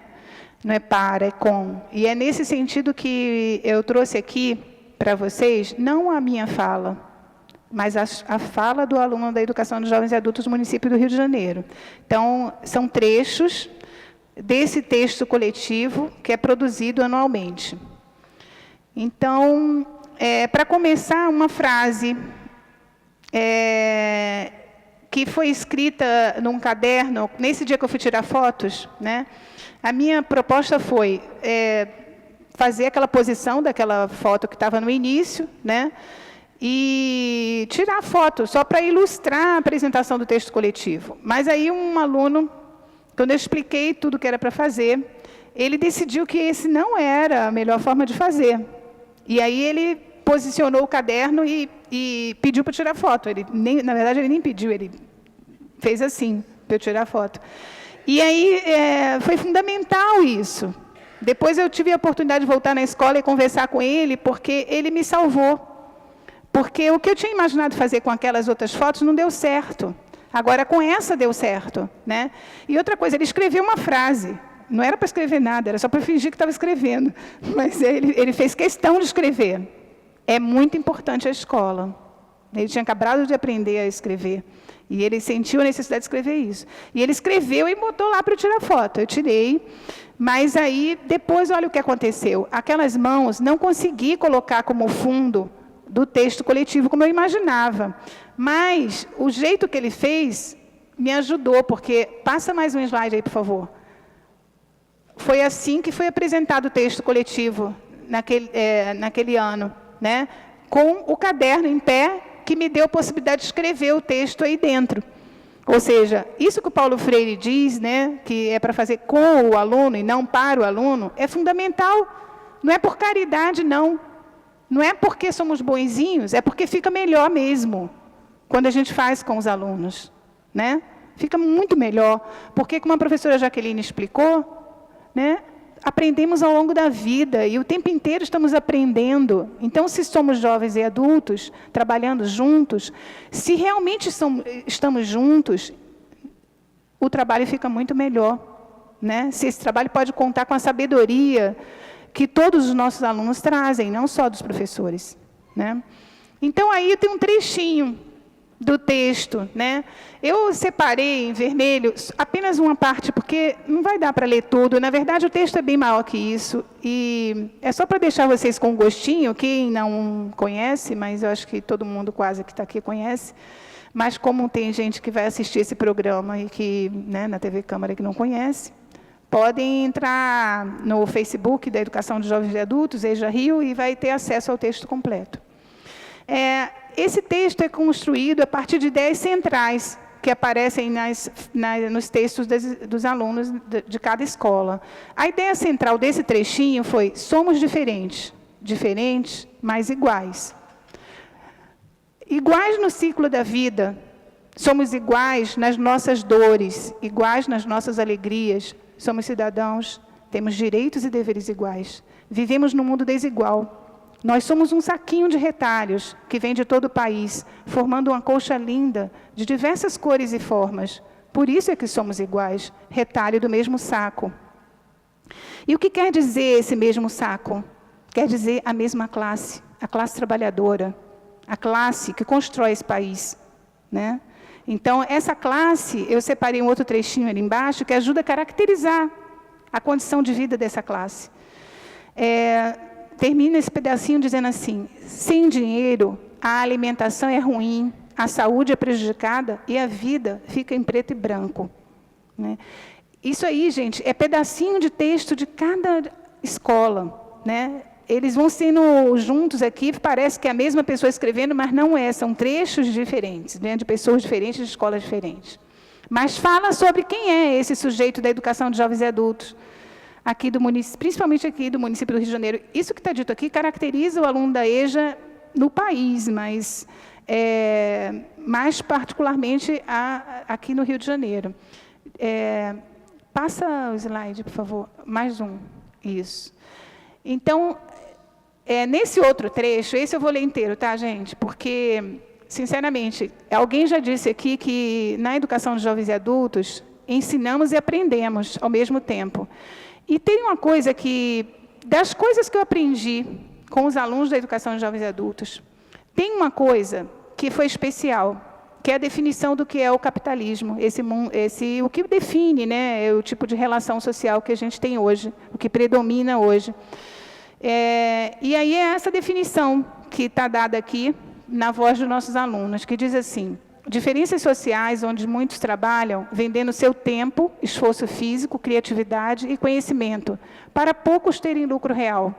Não é para, é com. E é nesse sentido que eu trouxe aqui para vocês, não a minha fala, mas a fala do aluno da Educação dos Jovens e Adultos do município do Rio de Janeiro. Então, são trechos desse texto coletivo que é produzido anualmente. Então, para começar, uma frase que foi escrita num caderno, nesse dia que eu fui tirar fotos, né? A minha proposta foi fazer aquela posição daquela foto que estava no início, né? E tirar a foto, só para ilustrar a apresentação do texto coletivo. Mas aí um aluno, quando eu expliquei tudo o que era para fazer, ele decidiu que esse não era a melhor forma de fazer. E aí ele posicionou o caderno e pediu para tirar foto. Na verdade, ele nem pediu, ele fez assim, para eu tirar foto. E aí foi fundamental isso. Depois eu tive a oportunidade de voltar na escola e conversar com ele, porque ele me salvou. Porque o que eu tinha imaginado fazer com aquelas outras fotos não deu certo. Agora, com essa deu certo, né? E outra coisa, ele escreveu uma frase. Não era para escrever nada, era só para fingir que estava escrevendo. Mas ele fez questão de escrever. É muito importante a escola. Ele tinha acabado de aprender a escrever. E ele sentiu a necessidade de escrever isso. E ele escreveu e botou lá para eu tirar foto. Eu tirei. Mas aí, depois, olha o que aconteceu. Aquelas mãos, não consegui colocar como fundo do texto coletivo, como eu imaginava. Mas o jeito que ele fez me ajudou, porque... Passa mais um slide aí, por favor. Foi assim que foi apresentado o texto coletivo naquele ano, né? Com o caderno em pé, que me deu a possibilidade de escrever o texto aí dentro. Ou seja, isso que o Paulo Freire diz, né, que é para fazer com o aluno e não para o aluno, é fundamental. Não é por caridade, não. Não é porque somos bonzinhos, é porque fica melhor mesmo, quando a gente faz com os alunos, né? Fica muito melhor, porque, como a professora Jaqueline explicou, né, aprendemos ao longo da vida e o tempo inteiro estamos aprendendo. Então, se somos jovens e adultos, trabalhando juntos, se realmente estamos juntos, o trabalho fica muito melhor, né? Se esse trabalho pode contar com a sabedoria que todos os nossos alunos trazem, não só dos professores, né? Então, aí tem um trechinho do texto, né? Eu separei em vermelho apenas uma parte, porque não vai dar para ler tudo. Na verdade, o texto é bem maior que isso. E é só para deixar vocês com um gostinho, quem não conhece, mas eu acho que todo mundo quase que está aqui conhece. Mas como tem gente que vai assistir esse programa e que, né, na TV Câmara que não conhece, podem entrar no Facebook da Educação de Jovens e Adultos, EJA Rio, e vai ter acesso ao texto completo. Esse texto é construído a partir de ideias centrais que aparecem nos textos dos alunos de cada escola. A ideia central desse trechinho foi: somos diferentes, diferentes, mas iguais. Iguais no ciclo da vida, somos iguais nas nossas dores, iguais nas nossas alegrias, somos cidadãos, temos direitos e deveres iguais. Vivemos num mundo desigual. Nós somos um saquinho de retalhos que vem de todo o país, formando uma colcha linda de diversas cores e formas. Por isso é que somos iguais, retalho do mesmo saco. E o que quer dizer esse mesmo saco? Quer dizer a mesma classe, a classe trabalhadora, a classe que constrói esse país, né? Então, essa classe, eu separei um outro trechinho ali embaixo, que ajuda a caracterizar a condição de vida dessa classe. Termina esse pedacinho dizendo assim: sem dinheiro, a alimentação é ruim, a saúde é prejudicada e a vida fica em preto e branco, né? Isso aí, gente, é pedacinho de texto de cada escola, né? Eles vão sendo juntos aqui, parece que é a mesma pessoa escrevendo, mas não é, são trechos diferentes, né, de pessoas diferentes, de escolas diferentes. Mas fala sobre quem é esse sujeito da educação de jovens e adultos, aqui do município, principalmente aqui do município do Rio de Janeiro. Isso que está dito aqui caracteriza o aluno da EJA no país, mas mais particularmente aqui no Rio de Janeiro. Passa o slide, por favor. Mais um. Isso. Então, nesse outro trecho, esse eu vou ler inteiro, tá, gente? Porque, sinceramente, alguém já disse aqui que na educação de jovens e adultos, ensinamos e aprendemos ao mesmo tempo. E tem uma coisa que, das coisas que eu aprendi com os alunos da educação de jovens e adultos, tem uma coisa que foi especial, que é a definição do que é o capitalismo, o que define, né, o tipo de relação social que a gente tem hoje, o que predomina hoje. E aí é essa definição que está dada aqui na voz dos nossos alunos, que diz assim: diferenças sociais onde muitos trabalham vendendo seu tempo, esforço físico, criatividade e conhecimento, para poucos terem lucro real.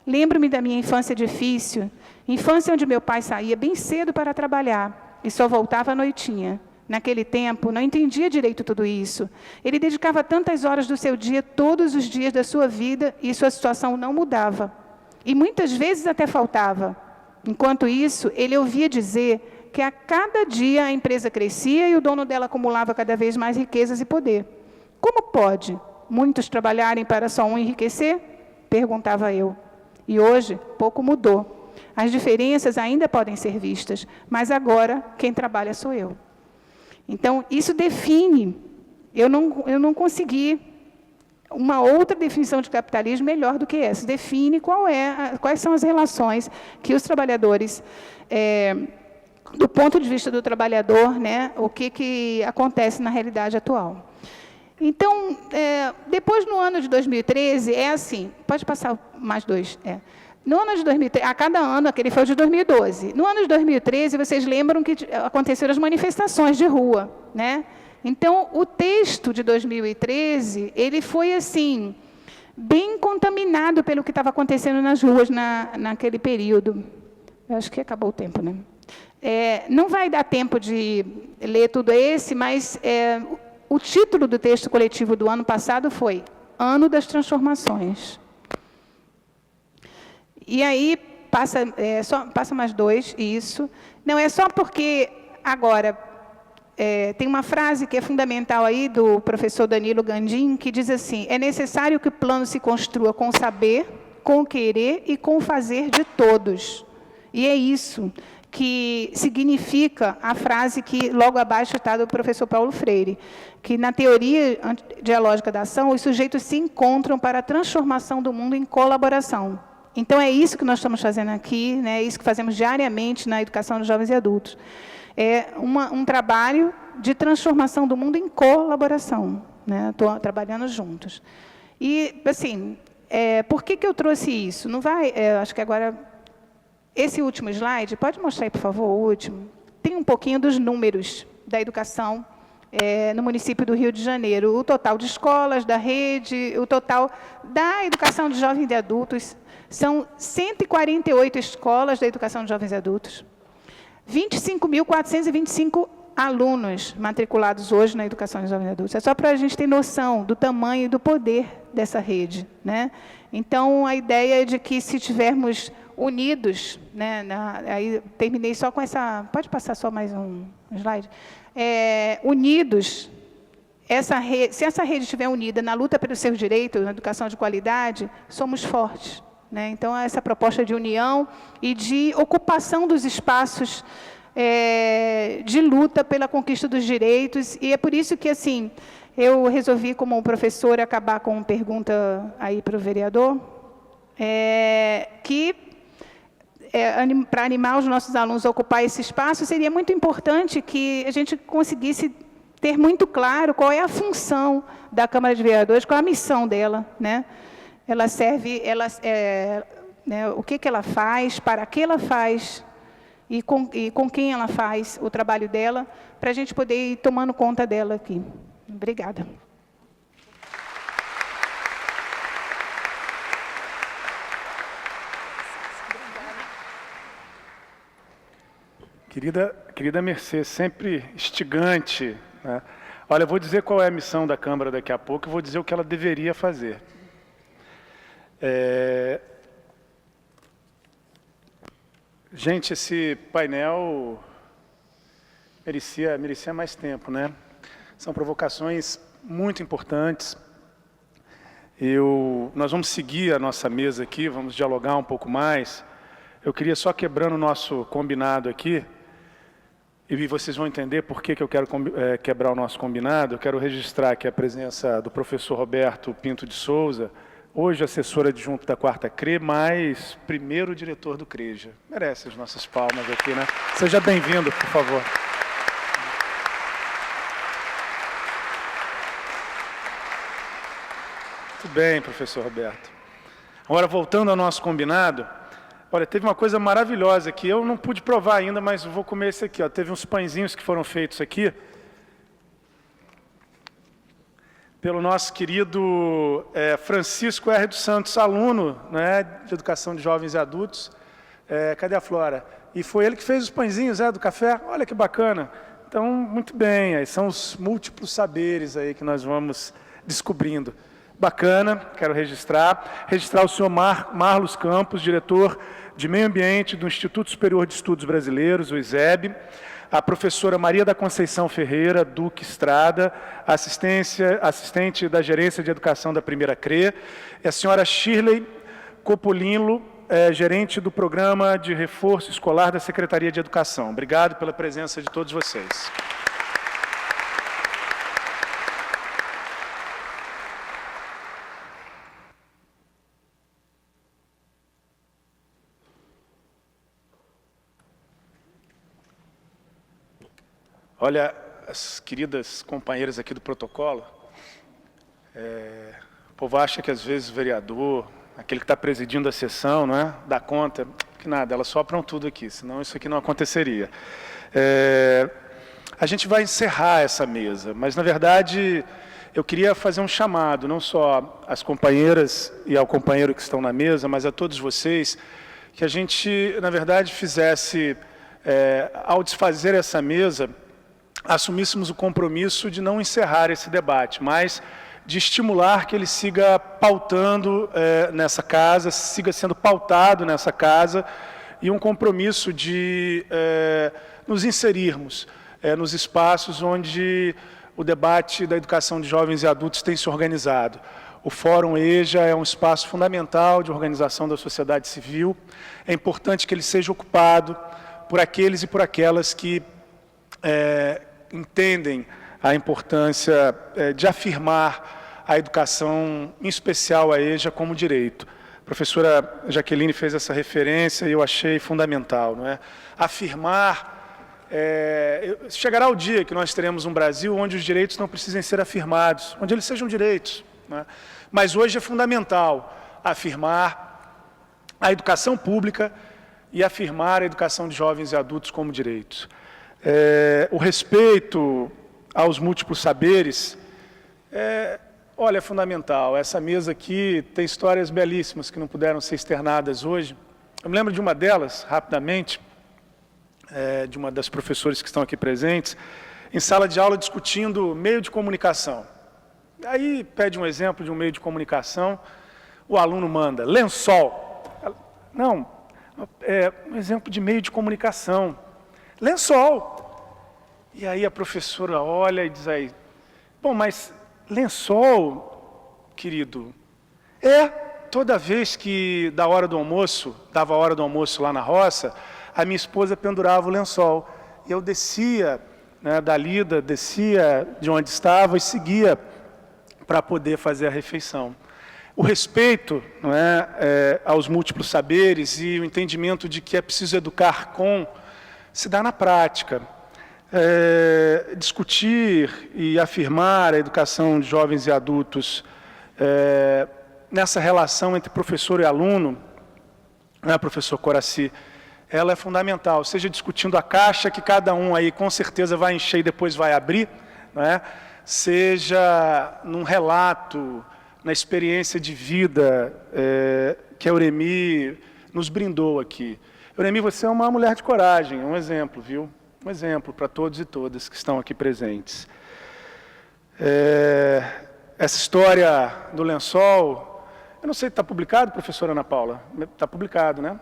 Lembro-me da minha infância difícil, infância onde meu pai saía bem cedo para trabalhar e só voltava à noitinha. Naquele tempo, não entendia direito tudo isso. Ele dedicava tantas horas do seu dia, todos os dias da sua vida, e sua situação não mudava. E muitas vezes até faltava. Enquanto isso, ele ouvia dizer que a cada dia a empresa crescia e o dono dela acumulava cada vez mais riquezas e poder. Como pode muitos trabalharem para só um enriquecer? Perguntava eu. E hoje, pouco mudou. As diferenças ainda podem ser vistas, mas agora quem trabalha sou eu. Então, isso define. Eu não consegui uma outra definição de capitalismo melhor do que essa. Define quais são as relações que os trabalhadores... do ponto de vista do trabalhador, né, o que acontece na realidade atual. Então, depois, no ano de 2013, é assim, pode passar mais dois. No ano de 2013, a cada ano, aquele foi o de 2012. No ano de 2013, vocês lembram que aconteceram as manifestações de rua, né? Então, o texto de 2013, ele foi, assim, bem contaminado pelo que estava acontecendo nas ruas naquele período. Eu acho que acabou o tempo, né? Não vai dar tempo de ler tudo esse, mas o título do texto coletivo do ano passado foi Ano das Transformações. E aí, passa mais dois, isso. Não, é só porque, agora, tem uma frase que é fundamental aí, do professor Danilo Gandim, que diz assim: é necessário que o plano se construa com o saber, com o querer e com o fazer de todos. E é isso que significa a frase que logo abaixo está do professor Paulo Freire, que na teoria dialógica da ação, os sujeitos se encontram para a transformação do mundo em colaboração. Então, é isso que nós estamos fazendo aqui, né? É isso que fazemos diariamente na educação de jovens e adultos. É um trabalho de transformação do mundo em colaboração, né? Trabalhando juntos. E, assim, por que eu trouxe isso? Não vai, acho que agora... Esse último slide, pode mostrar aí, por favor, o último? Tem um pouquinho dos números da educação no município do Rio de Janeiro. O total de escolas, da rede, o total da educação de jovens e adultos. São 148 escolas da educação de jovens e adultos. 25.425 alunos matriculados hoje na educação de jovens e adultos. É só para a gente ter noção do tamanho e do poder dessa rede, né? Então, a ideia é de que, se tivermos unidos, né, aí terminei só com essa... Pode passar só mais um slide? Unidos, se essa rede estiver unida na luta pelos seus direitos, na educação de qualidade, somos fortes, né? Então, essa proposta de união e de ocupação dos espaços de luta pela conquista dos direitos, e é por isso que, assim, eu resolvi, como professora, acabar com uma pergunta aí para o vereador, que, para animar os nossos alunos a ocupar esse espaço, seria muito importante que a gente conseguisse ter muito claro qual é a função da Câmara de Vereadores, qual é a missão dela, né? Ela serve, né, o que ela faz, para que ela faz, e com quem ela faz o trabalho dela, para a gente poder ir tomando conta dela aqui. Obrigada. Querida Mercê, sempre instigante, né? Olha, eu vou dizer qual é a missão da Câmara daqui a pouco, eu vou dizer o que ela deveria fazer. Gente, esse painel merecia mais tempo, né? São provocações muito importantes. Nós vamos seguir a nossa mesa aqui, vamos dialogar um pouco mais. Eu queria só quebrando o nosso combinado aqui, e vocês vão entender por que eu quero quebrar o nosso combinado. Eu quero registrar aqui a presença do professor Roberto Pinto de Souza, hoje assessor adjunto da 4ª CRE, mas primeiro diretor do CREJA. Merece as nossas palmas aqui, né? Seja bem-vindo, por favor. Muito bem, professor Roberto. Agora, voltando ao nosso combinado, olha, teve uma coisa maravilhosa aqui. Eu não pude provar ainda, mas vou comer esse aqui. Ó. Teve uns pãezinhos que foram feitos aqui pelo nosso querido Francisco R. dos Santos, aluno, né, de Educação de Jovens e Adultos. Cadê a Flora? E foi ele que fez os pãezinhos do café. Olha que bacana. Então, muito bem. Aí são os múltiplos saberes aí que nós vamos descobrindo. Bacana, quero registrar o senhor Marlos Campos, diretor de Meio Ambiente do Instituto Superior de Estudos Brasileiros, o ISEB, a professora Maria da Conceição Ferreira Duque Estrada, assistente da Gerência de Educação da 1ª CRE, e a senhora Shirley Copolino, gerente do Programa de Reforço Escolar da Secretaria de Educação. Obrigado pela presença de todos vocês. Olha, as queridas companheiras aqui do protocolo, o povo acha que às vezes o vereador, aquele que está presidindo a sessão, não é? Dá conta, que nada, elas sopram tudo aqui, senão isso aqui não aconteceria. A gente vai encerrar essa mesa, mas na verdade eu queria fazer um chamado, não só às companheiras e ao companheiro que estão na mesa, mas a todos vocês, que a gente, na verdade, fizesse, ao desfazer essa mesa, assumíssemos o compromisso de não encerrar esse debate, mas de estimular que ele siga pautando nessa casa, siga sendo pautado nessa casa, e um compromisso de nos inserirmos nos espaços onde o debate da educação de jovens e adultos tem se organizado. O Fórum EJA é um espaço fundamental de organização da sociedade civil. É importante que ele seja ocupado por aqueles e por aquelas que entendem a importância de afirmar a educação, em especial a EJA, como direito. A professora Jaqueline fez essa referência e eu achei fundamental, não é? Afirmar, chegará o dia que nós teremos um Brasil onde os direitos não precisem ser afirmados, onde eles sejam direitos, não é? Mas hoje é fundamental afirmar a educação pública e afirmar a educação de jovens e adultos como direitos. O respeito aos múltiplos saberes olha, é fundamental. Essa mesa aqui tem histórias belíssimas que não puderam ser externadas hoje. Eu me lembro de uma delas, rapidamente, de uma das professoras que estão aqui presentes, em sala de aula discutindo meio de comunicação. Aí pede um exemplo de um meio de comunicação, o aluno manda lençol. Não, um exemplo de meio de comunicação. Lençol. E aí a professora olha e diz aí, bom, mas lençol, querido, toda vez que dava a hora do almoço lá na roça, a minha esposa pendurava o lençol. E eu descia, né, da lida, descia de onde estava e seguia para poder fazer a refeição. O respeito, não aos múltiplos saberes e o entendimento de que é preciso educar com, se dá na prática. Discutir e afirmar a educação de jovens e adultos nessa relação entre professor e aluno, né, professor Coraci, ela é fundamental, seja discutindo a caixa que cada um aí com certeza vai encher e depois vai abrir, né, seja num relato, na experiência de vida que a Euremi nos brindou aqui. Euremi, você é uma mulher de coragem, é um exemplo, viu? Um exemplo para todos e todas que estão aqui presentes. Essa história do lençol, eu não sei se está publicado, professora Ana Paula? Está publicado, né?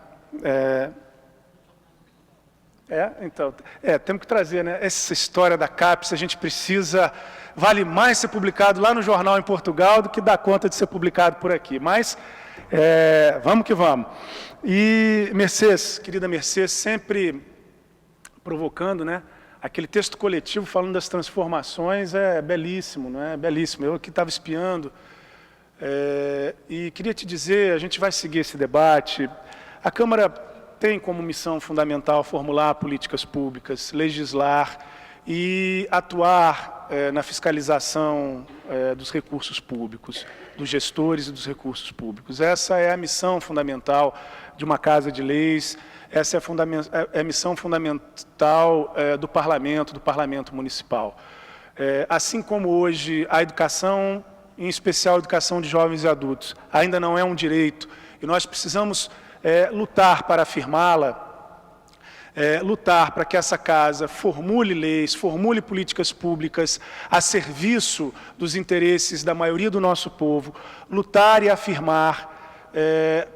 Então, temos que trazer, né? Essa história da CAPES, a gente precisa, vale mais ser publicado lá no jornal em Portugal do que dar conta de ser publicado por aqui. Mas, vamos que vamos. E Mercedes, querida Mercedes, sempre provocando, né? Aquele texto coletivo falando das transformações é belíssimo, não é? Belíssimo. Eu aqui estava espiando e queria te dizer, a gente vai seguir esse debate. A Câmara tem como missão fundamental formular políticas públicas, legislar e atuar na fiscalização dos recursos públicos, dos gestores e dos recursos públicos. Essa é a missão fundamental de uma Casa de Leis, essa é a missão fundamental do Parlamento Municipal. Assim como hoje a educação, em especial a educação de jovens e adultos, ainda não é um direito, e nós precisamos lutar para afirmá-la, lutar para que essa Casa formule leis, formule políticas públicas a serviço dos interesses da maioria do nosso povo, lutar e afirmar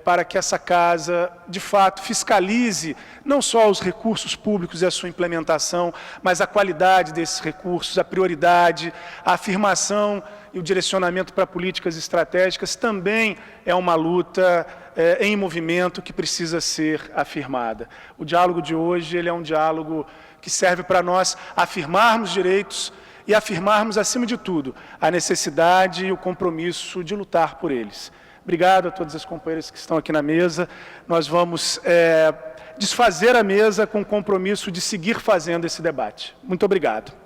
para que essa Casa, de fato, fiscalize não só os recursos públicos e a sua implementação, mas a qualidade desses recursos, a prioridade, a afirmação e o direcionamento para políticas estratégicas também é uma luta em movimento que precisa ser afirmada. O diálogo de hoje ele é um diálogo que serve para nós afirmarmos direitos e afirmarmos, acima de tudo, a necessidade e o compromisso de lutar por eles. Obrigado a todos os companheiros que estão aqui na mesa. Nós vamos desfazer a mesa com o compromisso de seguir fazendo esse debate. Muito obrigado.